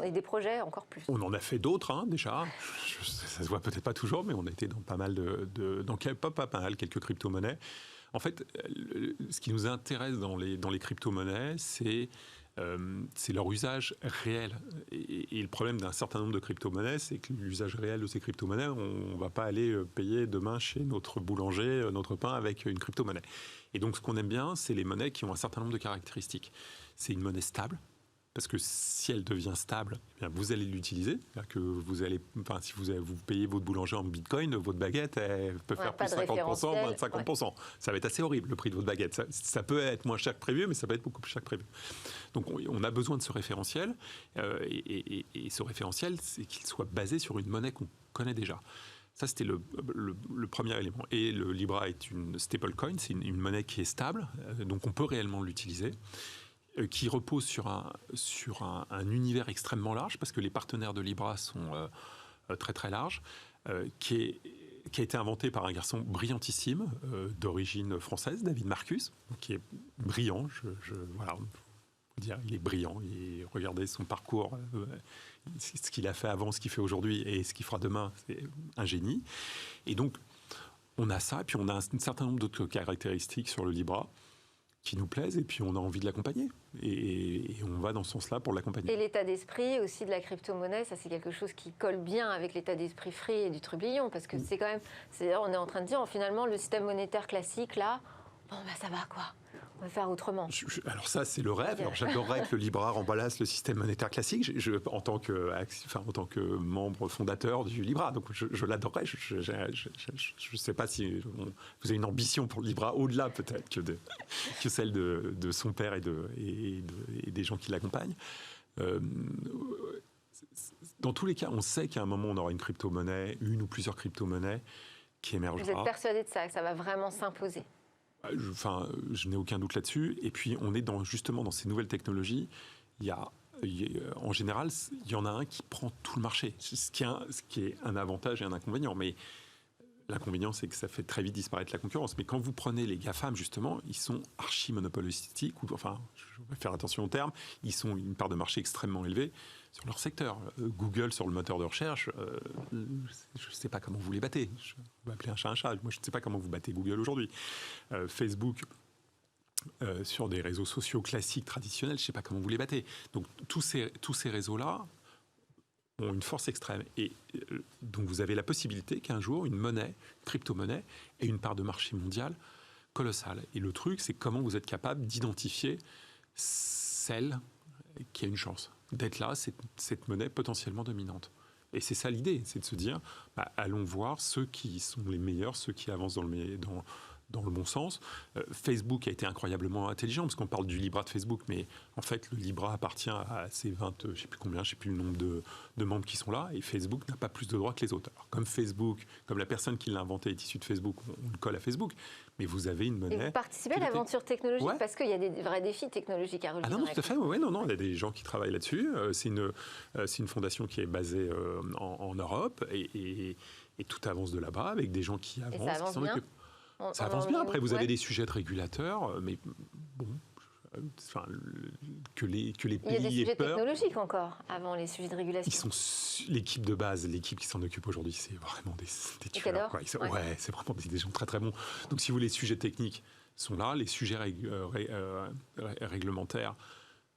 et des projets encore plus. On en a fait d'autres, déjà. Ça se voit peut-être pas toujours, mais on a été dans pas mal quelques crypto-monnaies. En fait, ce qui nous intéresse dans les crypto-monnaies, c'est leur usage réel. Et le problème d'un certain nombre de crypto-monnaies, c'est que l'usage réel de ces crypto-monnaies, on ne va pas aller payer demain chez notre boulanger notre pain avec une crypto-monnaie. Et donc, ce qu'on aime bien, c'est les monnaies qui ont un certain nombre de caractéristiques. C'est une monnaie stable, parce que si elle devient stable, eh bien, vous allez l'utiliser. Que vous allez, si vous payez votre boulanger en bitcoin, votre baguette elle peut faire plus 50%, moins de 50%. Ouais. Ça va être assez horrible le prix de votre baguette. Ça peut être moins cher que prévu, mais ça peut être beaucoup plus cher que prévu. Donc on a besoin de ce référentiel, et ce référentiel, c'est qu'il soit basé sur une monnaie qu'on connaît déjà. Ça, c'était le premier élément. Et le Libra est une stablecoin, c'est une monnaie qui est stable, donc on peut réellement l'utiliser, qui repose sur un univers extrêmement large, parce que les partenaires de Libra sont très très larges, qui a été inventé par un garçon brillantissime, d'origine française, David Marcus, qui est brillant, voilà, dire, il est brillant, et regardez son parcours, ce qu'il a fait avant, ce qu'il fait aujourd'hui et ce qu'il fera demain, c'est un génie. Et donc, on a ça, et puis on a un certain nombre d'autres caractéristiques sur le Libra qui nous plaisent, et puis on a envie de l'accompagner. Et on va dans ce sens-là pour l'accompagner. Et l'état d'esprit aussi de la crypto-monnaie, ça c'est quelque chose qui colle bien avec l'état d'esprit Free et du Trublion, parce que c'est quand même, on est en train de dire, finalement, le système monétaire classique, là, bon, bah ça va quoi. On va faire autrement. Alors ça, c'est le rêve. Alors, j'adorerais que le Libra remplace le système monétaire classique, en tant que membre fondateur du Libra. Donc je l'adorerais. Je ne sais pas si vous avez une ambition pour le Libra au-delà peut-être que celle de son père et des gens qui l'accompagnent. Dans tous les cas, on sait qu'à un moment, on aura une crypto-monnaie, une ou plusieurs crypto-monnaies qui émergera. Vous êtes persuadé de ça, que ça va vraiment s'imposer? Je n'ai aucun doute là-dessus. Et puis, on est justement dans ces nouvelles technologies. En général, il y en a un qui prend tout le marché, ce qui est un avantage et un inconvénient. Mais l'inconvénient, c'est que ça fait très vite disparaître la concurrence. Mais quand vous prenez les GAFAM, justement, ils sont archi-monopolistiques. Enfin, je vais faire attention au terme. Ils sont une part de marché extrêmement élevée sur leur secteur. Google, sur le moteur de recherche, je ne sais pas comment vous les battez. Je vais appeler un chat un chat. Moi, je ne sais pas comment vous battez Google aujourd'hui. Facebook, sur des réseaux sociaux classiques, traditionnels, je ne sais pas comment vous les battez. Donc, tous ces réseaux-là ont une force extrême. Et donc, vous avez la possibilité qu'un jour, une monnaie, une crypto-monnaie, ait une part de marché mondiale colossale. Et le truc, c'est comment vous êtes capable d'identifier celle qui a une chance d'être là, cette monnaie potentiellement dominante. Et c'est ça l'idée, c'est de se dire, allons voir ceux qui sont les meilleurs, ceux qui avancent dans le bon sens. Facebook a été incroyablement intelligent, parce qu'on parle du Libra de Facebook, mais en fait, le Libra appartient à ces 20, je ne sais plus combien, je ne sais plus le nombre de membres qui sont là, et Facebook n'a pas plus de droits que les autres. Alors, comme Facebook, comme la personne qui l'a inventé est issue de Facebook, on le colle à Facebook, mais vous avez une monnaie... Et vous participez à l'aventure technologique, parce qu'il y a des vrais défis technologiques à relever. Ah non, tout à fait, non, il y a des gens qui travaillent là-dessus. C'est une fondation qui est basée en Europe, et tout avance de là-bas, avec des gens qui avancent. Et ça avance bien. Ça avance bien. Après, vous avez des sujets de régulateurs, mais bon, que les pays aient peur. Il y a des sujets technologiques encore, avant les sujets de régulation. L'équipe de base, l'équipe qui s'en occupe aujourd'hui, c'est vraiment des tueurs. C'est vraiment des gens très très bons. Donc, si vous voulez, les sujets techniques sont là, les sujets réglementaires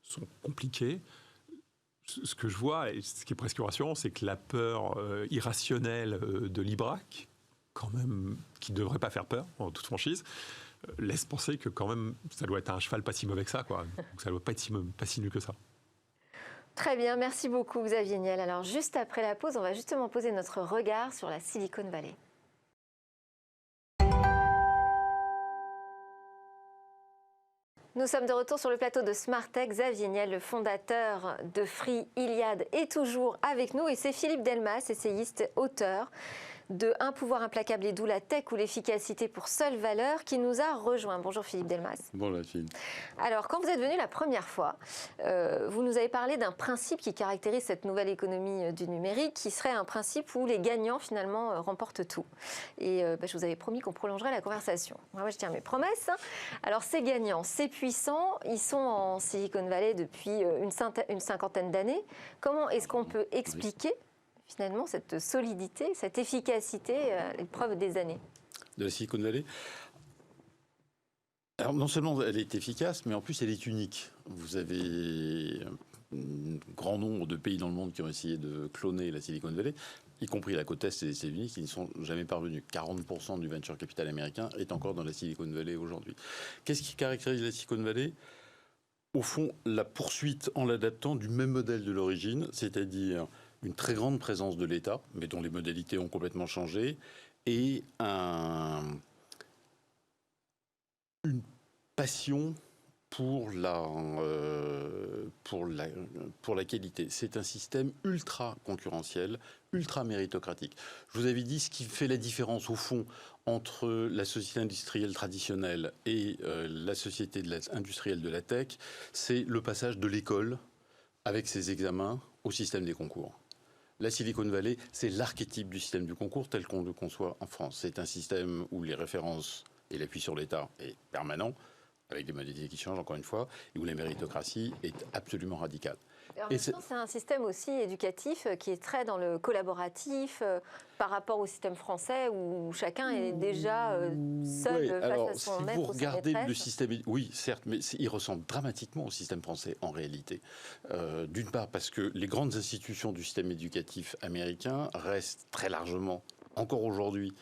sont compliqués. Ce que je vois, et ce qui est presque rassurant, c'est que la peur irrationnelle de Libra, quand même, qui ne devrait pas faire peur, en toute franchise, laisse penser que quand même, ça doit être un cheval pas si mauvais que ça, quoi. Donc ça ne doit pas être pas si nul que ça. Très bien, merci beaucoup Xavier Niel. Alors juste après la pause, on va justement poser notre regard sur la Silicon Valley. Nous sommes de retour sur le plateau de Smartech. Xavier Niel, le fondateur de Free, Iliad, est toujours avec nous. Et c'est Philippe Delmas, essayiste, auteur de Un pouvoir implacable et d'où la tech ou l'efficacité pour seule valeur, qui nous a rejoint. Bonjour Philippe Delmas. Bonjour Philippe. Alors, quand vous êtes venu la première fois, vous nous avez parlé d'un principe qui caractérise cette nouvelle économie du numérique, qui serait un principe où les gagnants, finalement, remportent tout. Et je vous avais promis qu'on prolongerait la conversation. Moi, je tiens mes promesses. Alors, ces gagnants, ces puissants, ils sont en Silicon Valley depuis une cinquantaine d'années. Comment est-ce qu'on peut expliquer finalement cette solidité, cette efficacité à l'épreuve des années? De la Silicon Valley? Alors non seulement elle est efficace, mais en plus elle est unique. Vous avez un grand nombre de pays dans le monde qui ont essayé de cloner la Silicon Valley, y compris la côte Est et les États-Unis, qui n'y sont jamais parvenus. 40% du venture capital américain est encore dans la Silicon Valley aujourd'hui. Qu'est-ce qui caractérise la Silicon Valley? au fond, la poursuite en l'adaptant du même modèle de l'origine, c'est-à-dire une très grande présence de l'État, mais dont les modalités ont complètement changé, et une passion pour la qualité. C'est un système ultra concurrentiel, ultra méritocratique. Je vous avais dit ce qui fait la différence au fond entre la société industrielle traditionnelle et la société industrielle de la tech, c'est le passage de l'école avec ses examens au système des concours. La Silicon Valley, c'est l'archétype du système du concours tel qu'on le conçoit en France. C'est un système où les références et l'appui sur l'État est permanent, avec des modalités qui changent encore une fois, et où la méritocratie est absolument radicale. En même temps, c'est un système aussi éducatif qui est très dans le collaboratif par rapport au système français où chacun est déjà seul face à son maître ou sa maîtresse. Si vous regardez le système, oui, certes, mais il ressemble dramatiquement au système français en réalité. D'une part parce que les grandes institutions du système éducatif américain restent très largement, encore aujourd'hui,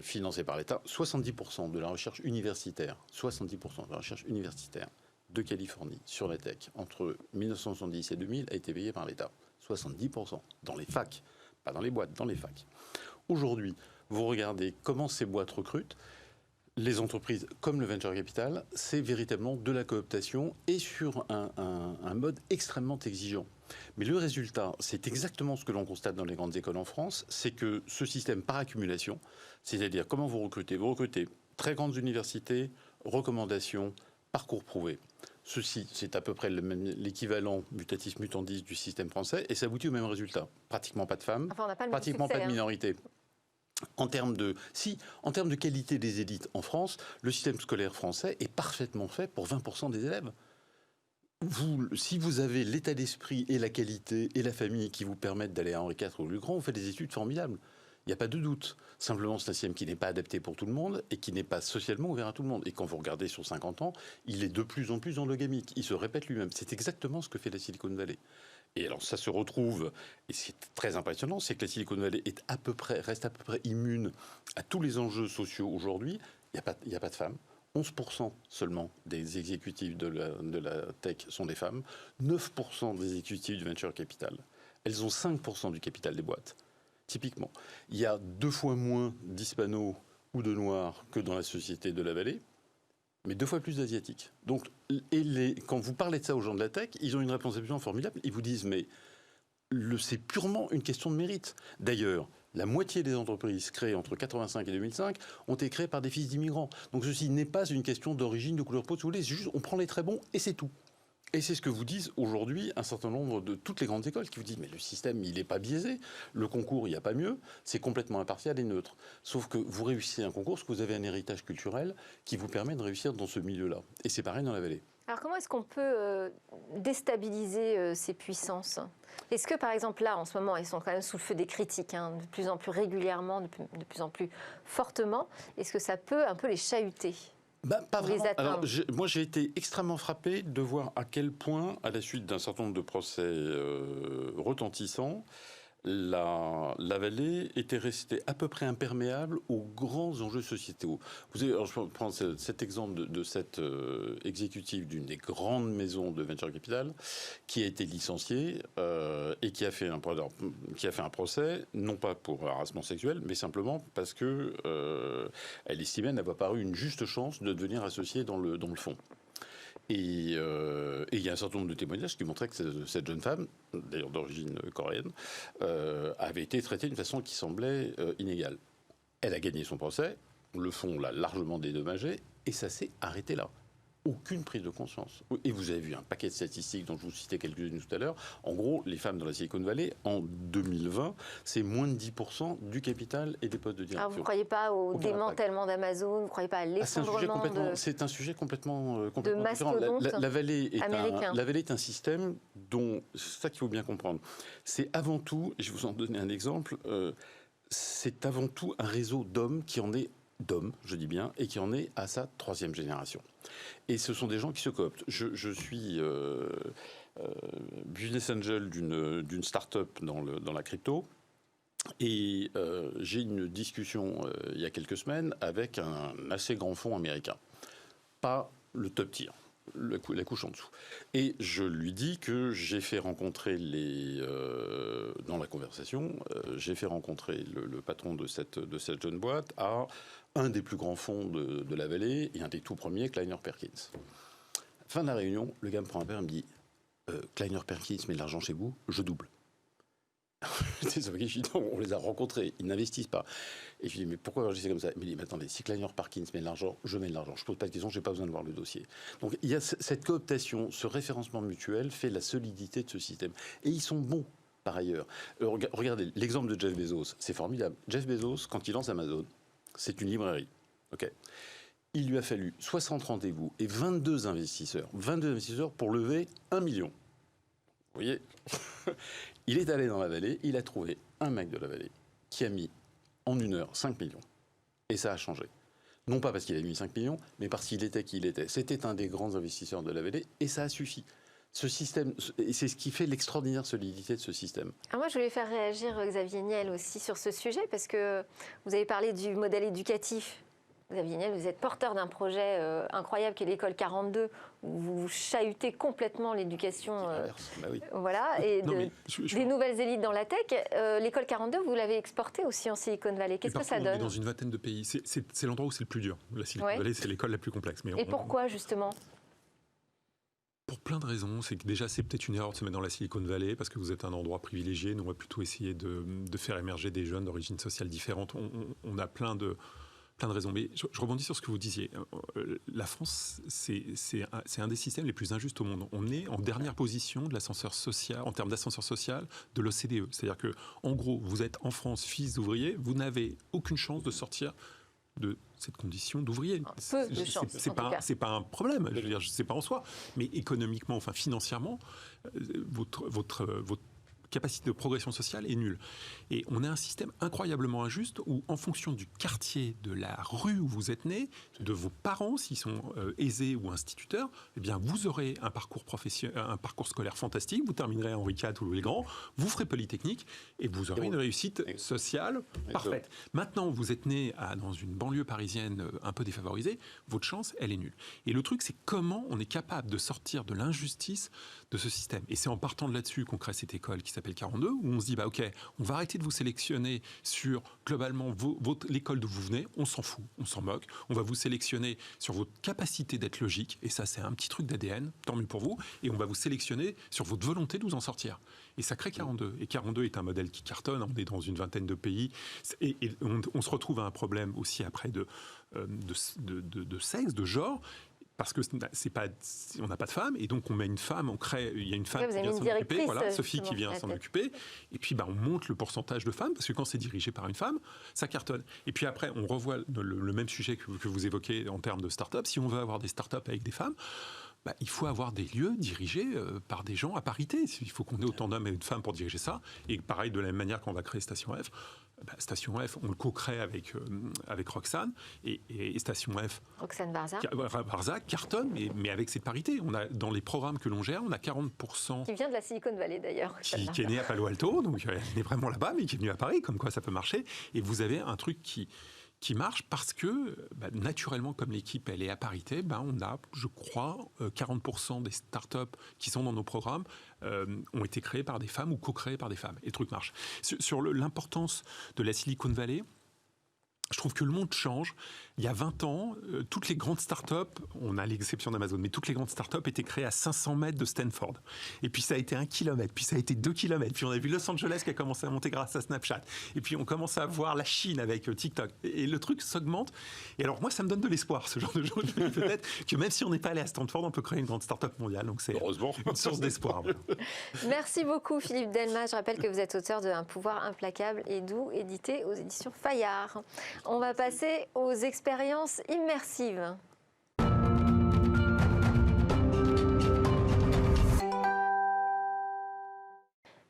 financées par l'État. 70% de la recherche universitaire, 70% de la recherche universitaire de Californie sur la tech entre 1970 et 2000 a été payé par l'État. 70% dans les facs, pas dans les boîtes, dans les facs. Aujourd'hui, vous regardez comment ces boîtes recrutent. Les entreprises, comme le venture capital, c'est véritablement de la cooptation et sur un mode extrêmement exigeant. Mais le résultat, c'est exactement ce que l'on constate dans les grandes écoles en France, c'est que ce système par accumulation, c'est-à-dire comment vous recrutez très grandes universités, recommandations, parcours prouvé. Ceci, c'est à peu près l'équivalent mutatis mutandis du système français et ça aboutit au même résultat. Pratiquement pas de femmes, pratiquement pas de minorités. En termes de qualité des élites en France, le système scolaire français est parfaitement fait pour 20% des élèves. Si vous avez l'état d'esprit et la qualité et la famille qui vous permettent d'aller à Henri IV ou Louis-le-Grand, vous faites des études formidables. Il n'y a pas de doute. Simplement, c'est un système qui n'est pas adapté pour tout le monde et qui n'est pas socialement ouvert à tout le monde. Et quand vous regardez sur 50 ans, il est de plus en plus endogamique. Il se répète lui-même. C'est exactement ce que fait la Silicon Valley. Et alors, ça se retrouve, et c'est très impressionnant, c'est que la Silicon Valley reste à peu près immune à tous les enjeux sociaux aujourd'hui. Il n'y a pas de femmes. 11% seulement des exécutifs de la tech sont des femmes. 9% des exécutifs du venture capital. Elles ont 5% du capital des boîtes. Typiquement, il y a 2 fois moins d'hispanos ou de noirs que dans la société de la vallée, mais 2 fois plus d'asiatiques. Donc, quand vous parlez de ça aux gens de la tech, ils ont une réponse absolument formidable. Ils vous disent, mais c'est purement une question de mérite. D'ailleurs, la moitié des entreprises créées entre 1985 et 2005 ont été créées par des fils d'immigrants. Donc ceci n'est pas une question d'origine, de couleur de peau, si vous voulez, c'est juste on prend les très bons et c'est tout. Et c'est ce que vous disent aujourd'hui un certain nombre de toutes les grandes écoles qui vous disent mais le système il n'est pas biaisé, le concours il n'y a pas mieux, c'est complètement impartial et neutre. Sauf que vous réussissez un concours parce que vous avez un héritage culturel qui vous permet de réussir dans ce milieu-là. Et c'est pareil dans la vallée. Alors comment est-ce qu'on peut déstabiliser ces puissances ? Est-ce que par exemple là en ce moment elles sont quand même sous le feu des critiques de plus en plus régulièrement, de plus en plus fortement, est-ce que ça peut un peu les chahuter ? Pas vraiment. Alors, moi, j'ai été extrêmement frappé de voir à quel point, à la suite d'un certain nombre de procès retentissants, la vallée était restée à peu près imperméable aux grands enjeux sociétaux. Alors je prends cet exemple de cet exécutif d'une des grandes maisons de venture capital qui a été licencié et qui a fait un procès, non pas pour harassement sexuel, mais simplement parce que elle estimait n'avoir pas eu une juste chance de devenir associée dans le fond. Et il y a un certain nombre de témoignages qui montraient que cette jeune femme, d'ailleurs d'origine coréenne, avait été traitée d'une façon qui semblait inégale. Elle a gagné son procès, le fonds l'a largement dédommagé, et ça s'est arrêté là. Aucune prise de conscience. Et vous avez vu un paquet de statistiques dont je vous citais quelques-unes tout à l'heure. En gros, les femmes dans la Silicon Valley, en 2020, c'est moins de 10% du capital et des postes de direction. Alors vous ne croyez pas au démantèlement d'Amazon, vous ne croyez pas à l'effondrement C'est un sujet complètement différent. La vallée est un système dont, c'est ça qu'il faut bien comprendre, c'est avant tout, je vais vous en donner un exemple, c'est avant tout un réseau d'hommes je dis bien, et qui en est à sa 3e génération. Et ce sont des gens qui se cooptent. Je suis business angel d'une start-up dans la crypto, et j'ai une discussion il y a quelques semaines avec un assez grand fonds américain. Pas le top tier, la couche en dessous. Et je lui dis que j'ai fait rencontrer dans la conversation, j'ai fait rencontrer le patron de cette jeune boîte à un des plus grands fonds de la vallée et un des tout premiers, Kleiner Perkins. Fin de la réunion, le gars me prend un verre et me dit Kleiner Perkins met de l'argent chez vous, je double. Je dis non, on les a rencontrés, ils n'investissent pas. Et je dis mais pourquoi agissez comme ça? Il me dit mais attendez, si Kleiner Perkins met de l'argent, je mets de l'argent. Je pose pas de questions, j'ai pas besoin de voir le dossier. Donc il y a cette cooptation, ce référencement mutuel fait la solidité de ce système. Et ils sont bons par ailleurs. Regardez l'exemple de Jeff Bezos, c'est formidable. Jeff Bezos, quand il lance Amazon, c'est une librairie. Ok. Il lui a fallu 60 rendez-vous et 22 investisseurs pour lever 1 million. Vous voyez? Il est allé dans la vallée, il a trouvé un mec de la vallée qui a mis en 1 heure 5 millions. Et ça a changé. Non pas parce qu'il a mis 5 millions, mais parce qu'il était qui il était. C'était un des grands investisseurs de la vallée et ça a suffi. Ce système, c'est ce qui fait l'extraordinaire solidité de ce système. Alors moi, je voulais faire réagir Xavier Niel aussi sur ce sujet parce que vous avez parlé du modèle éducatif. Xavier Niel, vous êtes porteur d'un projet incroyable qui est l'école 42, où vous chahutez complètement l'éducation Oui. voilà, et des nouvelles élites dans la tech. L'école 42, vous l'avez exportée aussi en Silicon Valley. Qu'est-ce que ça donne? On est dans une vingtaine de pays. C'est l'endroit où c'est le plus dur. La Silicon Valley, c'est l'école la plus complexe. Mais pourquoi, justement? Pour plein de raisons. C'est que déjà, c'est peut-être une erreur de se mettre dans la Silicon Valley parce que vous êtes un endroit privilégié. Nous, on va plutôt essayer de faire émerger des jeunes d'origine sociale différente. On a plein de raisons. Mais je rebondis sur ce que vous disiez. La France, c'est un des systèmes les plus injustes au monde. On est en dernière position de l'ascenseur social, en termes d'ascenseur social, de l'OCDE. C'est-à-dire que, en gros, vous êtes en France fils d'ouvrier, vous n'avez aucune chance de sortir de cette condition d'ouvrier. Peu de chance, c'est pas un problème, je veux dire, c'est pas en soi, mais économiquement, enfin financièrement, votre capacité de progression sociale est nulle. Et on a un système incroyablement injuste où, en fonction du quartier, de la rue où vous êtes né, de vos parents, s'ils sont aisés ou instituteurs, eh bien, vous aurez un parcours scolaire fantastique, vous terminerez à Henri IV ou Louis le Grand, vous ferez Polytechnique et vous aurez une réussite sociale parfaite. Maintenant, vous êtes né dans une banlieue parisienne un peu défavorisée, votre chance, elle est nulle. Et le truc, c'est comment on est capable de sortir de l'injustice de ce système. Et c'est en partant de là-dessus qu'on crée cette école qui s'appelle 42, où on se dit, ok, on va arrêter de vous sélectionner sur, globalement, l'école d'où vous venez, on s'en fout, on s'en moque, on va vous sélectionner sur votre capacité d'être logique, et ça c'est un petit truc d'ADN, tant mieux pour vous, et on va vous sélectionner sur votre volonté de vous en sortir. Et ça crée 42. Et 42 est un modèle qui cartonne, on est dans une vingtaine de pays, et on se retrouve à un problème aussi après de sexe, de genre, parce que on n'a pas de femme, et donc on met une femme, il y a une femme qui vient s'en occuper, voilà, Sophie qui vient s'en occuper, et puis on monte le pourcentage de femmes, parce que quand c'est dirigé par une femme, ça cartonne. Et puis après, on revoit le même sujet que vous évoquez en termes de start-up. Si on veut avoir des start-up avec des femmes, il faut avoir des lieux dirigés par des gens à parité. Il faut qu'on ait autant d'hommes et de femmes pour diriger ça. Et pareil, de la même manière qu'on va créer Station F, Station F, on le co-crée avec Roxane, et Station F, Roxane Barza cartonne, mais avec cette parité. On a, dans les programmes que l'on gère, on a 40%... Qui vient de la Silicon Valley d'ailleurs. Qui est né à Palo Alto, donc elle est vraiment là-bas, mais qui est venu à Paris, comme quoi ça peut marcher. Et vous avez un truc qui marche parce que, naturellement, comme l'équipe elle est à parité, on a, je crois, 40% des startups qui sont dans nos programmes ont été créées par des femmes ou co-créées par des femmes. Et le truc marche. Sur l'importance de la Silicon Valley, je trouve que le monde change. Il y a 20 ans, toutes les grandes startups, on a l'exception d'Amazon, mais toutes les grandes startups étaient créées à 500 mètres de Stanford. Et puis ça a été 1 kilomètre, puis ça a été 2 kilomètres, puis on a vu Los Angeles qui a commencé à monter grâce à Snapchat. Et puis on commence à voir la Chine avec TikTok. Et le truc s'augmente. Et alors moi, ça me donne de l'espoir, ce genre de choses. Peut-être que même si on n'est pas allé à Stanford, on peut créer une grande startup mondiale. Donc c'est une source d'espoir. Merci beaucoup Philippe Delmas. Je rappelle que vous êtes auteur de Un pouvoir implacable et doux, édité aux éditions Fayard. On va passer aux expériences immersives.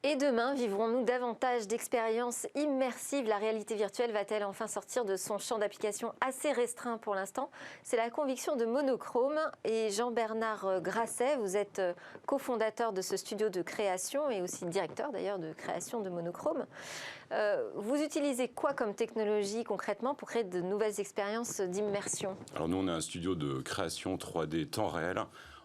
Et demain, vivrons-nous davantage d'expériences immersives? La réalité virtuelle va-t-elle enfin sortir de son champ d'application assez restreint pour l'instant? C'est la conviction de Monochrome. Et Jean-Bernard Grasset, vous êtes cofondateur de ce studio de création et aussi directeur d'ailleurs de création de Monochrome. Vous utilisez quoi comme technologie concrètement pour créer de nouvelles expériences d'immersion? Alors nous, on a un studio de création 3D temps réel.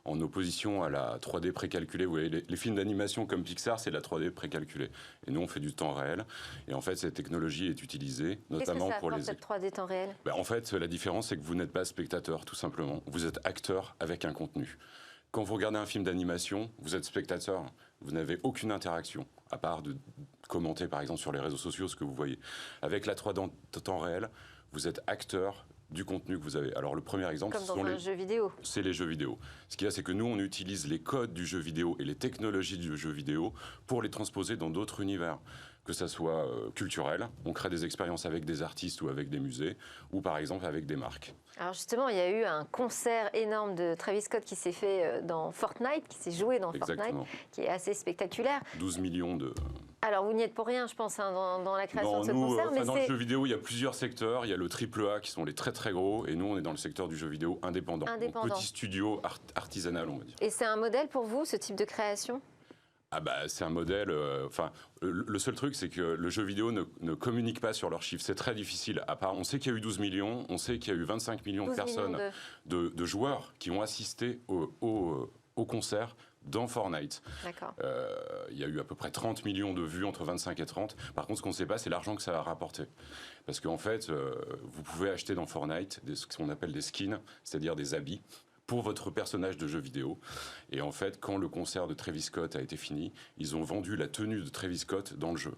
en opposition à la 3D précalculée. Vous voyez, les films d'animation comme Pixar, c'est de la 3D précalculée. Et nous, on fait du temps réel. Et en fait, cette technologie est utilisée, notamment pour les... cette 3D temps réel? En fait, la différence, c'est que vous n'êtes pas spectateur, tout simplement. Vous êtes acteur avec un contenu. Quand vous regardez un film d'animation, vous êtes spectateur. Vous n'avez aucune interaction, à part de commenter, par exemple, sur les réseaux sociaux ce que vous voyez. Avec la 3D temps réel, vous êtes acteur du contenu que vous avez. Alors le premier exemple, comme dans un jeu vidéo. C'est les jeux vidéo. Ce qu'il y a, c'est que nous, on utilise les codes du jeu vidéo et les technologies du jeu vidéo pour les transposer dans d'autres univers. Que ça soit culturel, on crée des expériences avec des artistes ou avec des musées, ou par exemple avec des marques. Alors justement, il y a eu un concert énorme de Travis Scott qui s'est fait dans Fortnite, qui s'est joué dans Exactement. Fortnite, qui est assez spectaculaire. 12 millions de... Alors vous n'y êtes pour rien, je pense, hein, dans la création de ce concert. Mais dans le jeu vidéo, il y a plusieurs secteurs. Il y a le AAA qui sont les très très gros, et nous, on est dans le secteur du jeu vidéo indépendant. Donc, petit studio artisanal, on va dire. Et c'est un modèle pour vous, ce type de création ? C'est un modèle. Le seul truc, c'est que le jeu vidéo ne communique pas sur leurs chiffres. C'est très difficile. À part, on sait qu'il y a eu 12 millions, on sait qu'il y a eu 25 millions de personnes, de joueurs qui ont assisté au concert dans Fortnite. D'accord. Il y a eu à peu près 30 millions de vues, entre 25 et 30. Par contre, ce qu'on ne sait pas, c'est l'argent que ça a rapporté. Parce qu'en fait, vous pouvez acheter dans Fortnite ce qu'on appelle des skins, c'est-à-dire des habits, pour votre personnage de jeu vidéo. Et en fait, quand le concert de Travis Scott a été fini, ils ont vendu la tenue de Travis Scott dans le jeu.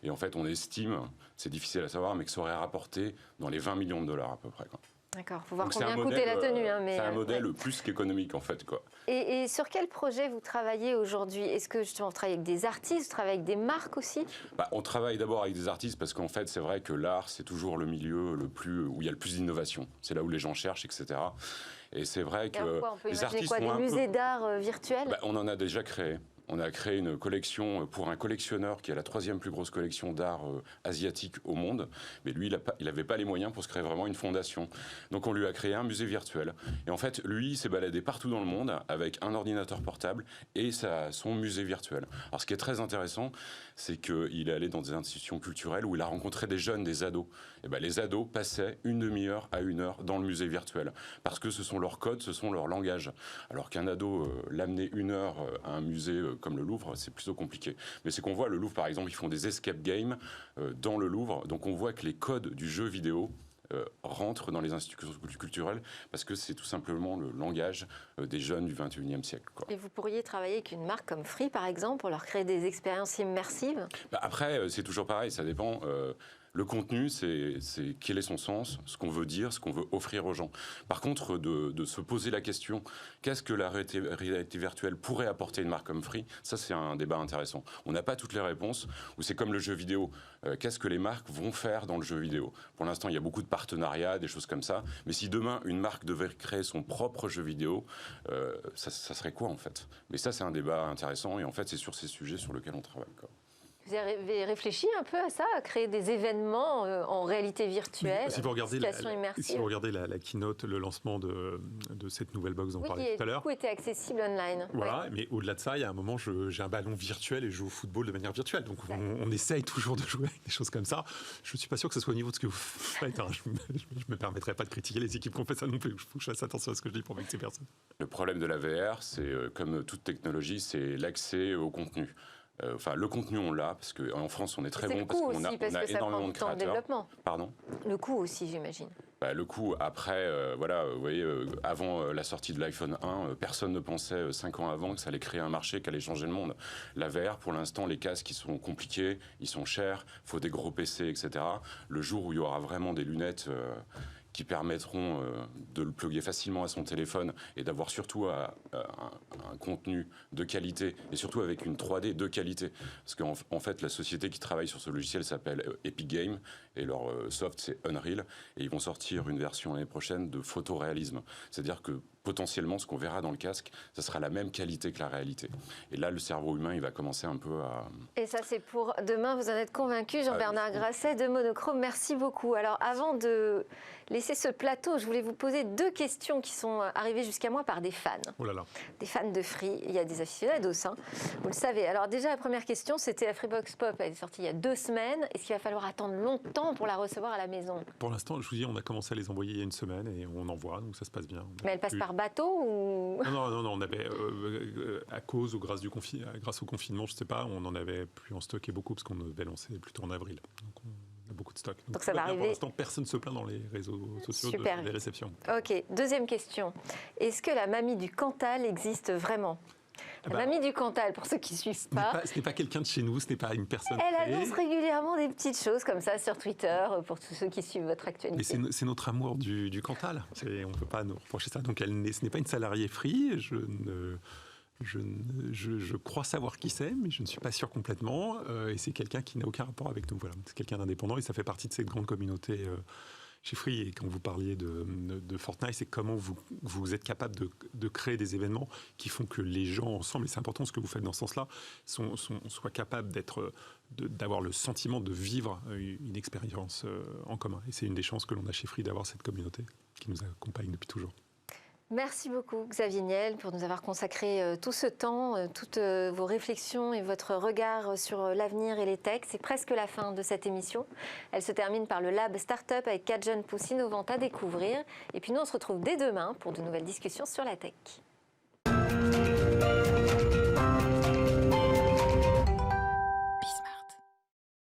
Et en fait, on estime, c'est difficile à savoir, mais que ça aurait rapporté dans les 20 millions de dollars à peu près, quoi. D'accord, il faut voir combien coûtait la tenue. C'est un modèle plus qu'économique, en fait, quoi. Et sur quel projet vous travaillez aujourd'hui ? Est-ce que justement vous travaillez avec des artistes, vous travaillez avec des marques aussi ? On travaille d'abord avec des artistes parce qu'en fait, c'est vrai que l'art, c'est toujours le milieu où il y a le plus d'innovation. C'est là où les gens cherchent, etc. Et c'est vrai que on peut les imaginer artistes des musées d'art virtuels ? On en a déjà créé. On a créé une collection pour un collectionneur qui a la 3e plus grosse collection d'art asiatique au monde. Mais lui, il n'avait pas les moyens pour se créer vraiment une fondation. Donc on lui a créé un musée virtuel. Et en fait, lui, il s'est baladé partout dans le monde avec un ordinateur portable et son musée virtuel. Alors ce qui est très intéressant, c'est qu'il est allé dans des institutions culturelles où il a rencontré des jeunes, des ados. Et les ados passaient une demi-heure à 1 heure dans le musée virtuel. Parce que ce sont leurs codes, ce sont leurs langages. Alors qu'un ado, l'amener 1 heure à un musée comme le Louvre, c'est plutôt compliqué. Mais c'est qu'on voit, le Louvre par exemple, ils font des escape games dans le Louvre, donc on voit que les codes du jeu vidéo rentrent dans les institutions culturelles parce que c'est tout simplement le langage des jeunes du 21e siècle, quoi. Et vous pourriez travailler avec une marque comme Free par exemple pour leur créer des expériences immersives ? Après, c'est toujours pareil, ça dépend. Le contenu, c'est quel est son sens, ce qu'on veut dire, ce qu'on veut offrir aux gens. Par contre, de se poser la question, qu'est-ce que la réalité virtuelle pourrait apporter une marque comme Free ? Ça, c'est un débat intéressant. On n'a pas toutes les réponses, ou c'est comme le jeu vidéo. Qu'est-ce que les marques vont faire dans le jeu vidéo ? Pour l'instant, il y a beaucoup de partenariats, des choses comme ça. Mais si demain, une marque devait créer son propre jeu vidéo, ça serait quoi, en fait ? Mais ça, c'est un débat intéressant, et en fait, c'est sur ces sujets sur lesquels on travaille, quoi. Vous avez réfléchi un peu à ça, à créer des événements en réalité virtuelle, si vous regardez immersive. Si vous regardez la keynote, le lancement de cette nouvelle box dont on parlait tout à l'heure. Qui était accessible online. Voilà, mais au-delà de ça, il y a un moment, j'ai un ballon virtuel et je joue au football de manière virtuelle. Donc on essaye toujours de jouer avec des choses comme ça. Je ne suis pas sûr que ce soit au niveau de ce que vous faites. Hein. Je ne me permettrai pas de critiquer les équipes qui ont fait ça non plus. Il faut que je fasse attention à ce que je dis pour avec ces personnes. Le problème de la VR, c'est comme toute technologie, c'est l'accès au contenu. Le contenu, on l'a, parce qu'en France, on est très bon, parce qu'on a énormément de créateurs. Pardon ? Le coût aussi, j'imagine. Le coût, après, vous voyez, avant la sortie de l'iPhone 1, personne ne pensait 5 ans avant que ça allait créer un marché, qu'allait changer le monde. La VR, pour l'instant, les casques, ils sont compliqués, ils sont chers, il faut des gros PC, etc. Le jour où il y aura vraiment des lunettes qui permettront de le plugger facilement à son téléphone et d'avoir surtout un contenu de qualité et surtout avec une 3D de qualité. Parce qu'en fait, la société qui travaille sur ce logiciel s'appelle Epic Games et leur soft, c'est Unreal. Et ils vont sortir une version l'année prochaine de photoréalisme. C'est-à-dire que potentiellement, ce qu'on verra dans le casque, ça sera la même qualité que la réalité. Et là, le cerveau humain, il va commencer un peu à... Et ça, c'est pour demain, vous en êtes convaincu, Jean-Bernard Grasset de Monochrome. Merci beaucoup. Alors, avant de laisser ce plateau, je voulais vous poser 2 questions qui sont arrivées jusqu'à moi par des fans. Oh là là. Des fans de Free. Il y a des aficionados, hein, vous le savez. Alors déjà, la première question, c'était la Freebox Pop. Elle est sortie il y a 2 semaines. Est-ce qu'il va falloir attendre longtemps pour la recevoir à la maison ? Pour l'instant, je vous dis, on a commencé à les envoyer il y a 1 semaine et on envoie, donc ça se passe bien. Mais elle passe par bateau ou... Non, on avait, à cause ou grâce au confinement, je ne sais pas, on en avait plus en stock et beaucoup parce qu'on avait lancé plutôt en avril. Donc on a beaucoup de stock. Donc ça va arriver. Pour l'instant, personne ne se plaint dans les réseaux sociaux des réceptions. Ok, deuxième question. Est-ce que la mamie du Cantal existe vraiment ? La mamie du Cantal, pour ceux qui ne suivent pas. Ce n'est pas quelqu'un de chez nous, ce n'est pas une personne. Elle annonce régulièrement des petites choses comme ça sur Twitter, pour tous ceux qui suivent votre actualité. Mais c'est notre amour du Cantal. On ne peut pas nous reprocher ça. Donc ce n'est pas une salariée Free. Je crois savoir qui c'est, mais je ne suis pas sûr complètement. Et c'est quelqu'un qui n'a aucun rapport avec nous. Voilà. C'est quelqu'un d'indépendant et ça fait partie de cette grande communauté chez Free. Et quand vous parliez de Fortnite, c'est comment vous êtes capable de créer des événements qui font que les gens ensemble, et c'est important ce que vous faites dans ce sens-là, soient capables d'avoir le sentiment de vivre une expérience en commun. Et c'est une des chances que l'on a chez Free d'avoir cette communauté qui nous accompagne depuis toujours. Merci beaucoup Xavier Niel pour nous avoir consacré tout ce temps, toutes vos réflexions et votre regard sur l'avenir et les techs. C'est presque la fin de cette émission. Elle se termine par le Lab Startup avec 4 jeunes pousses innovantes à découvrir. Et puis nous, on se retrouve dès demain pour de nouvelles discussions sur la tech.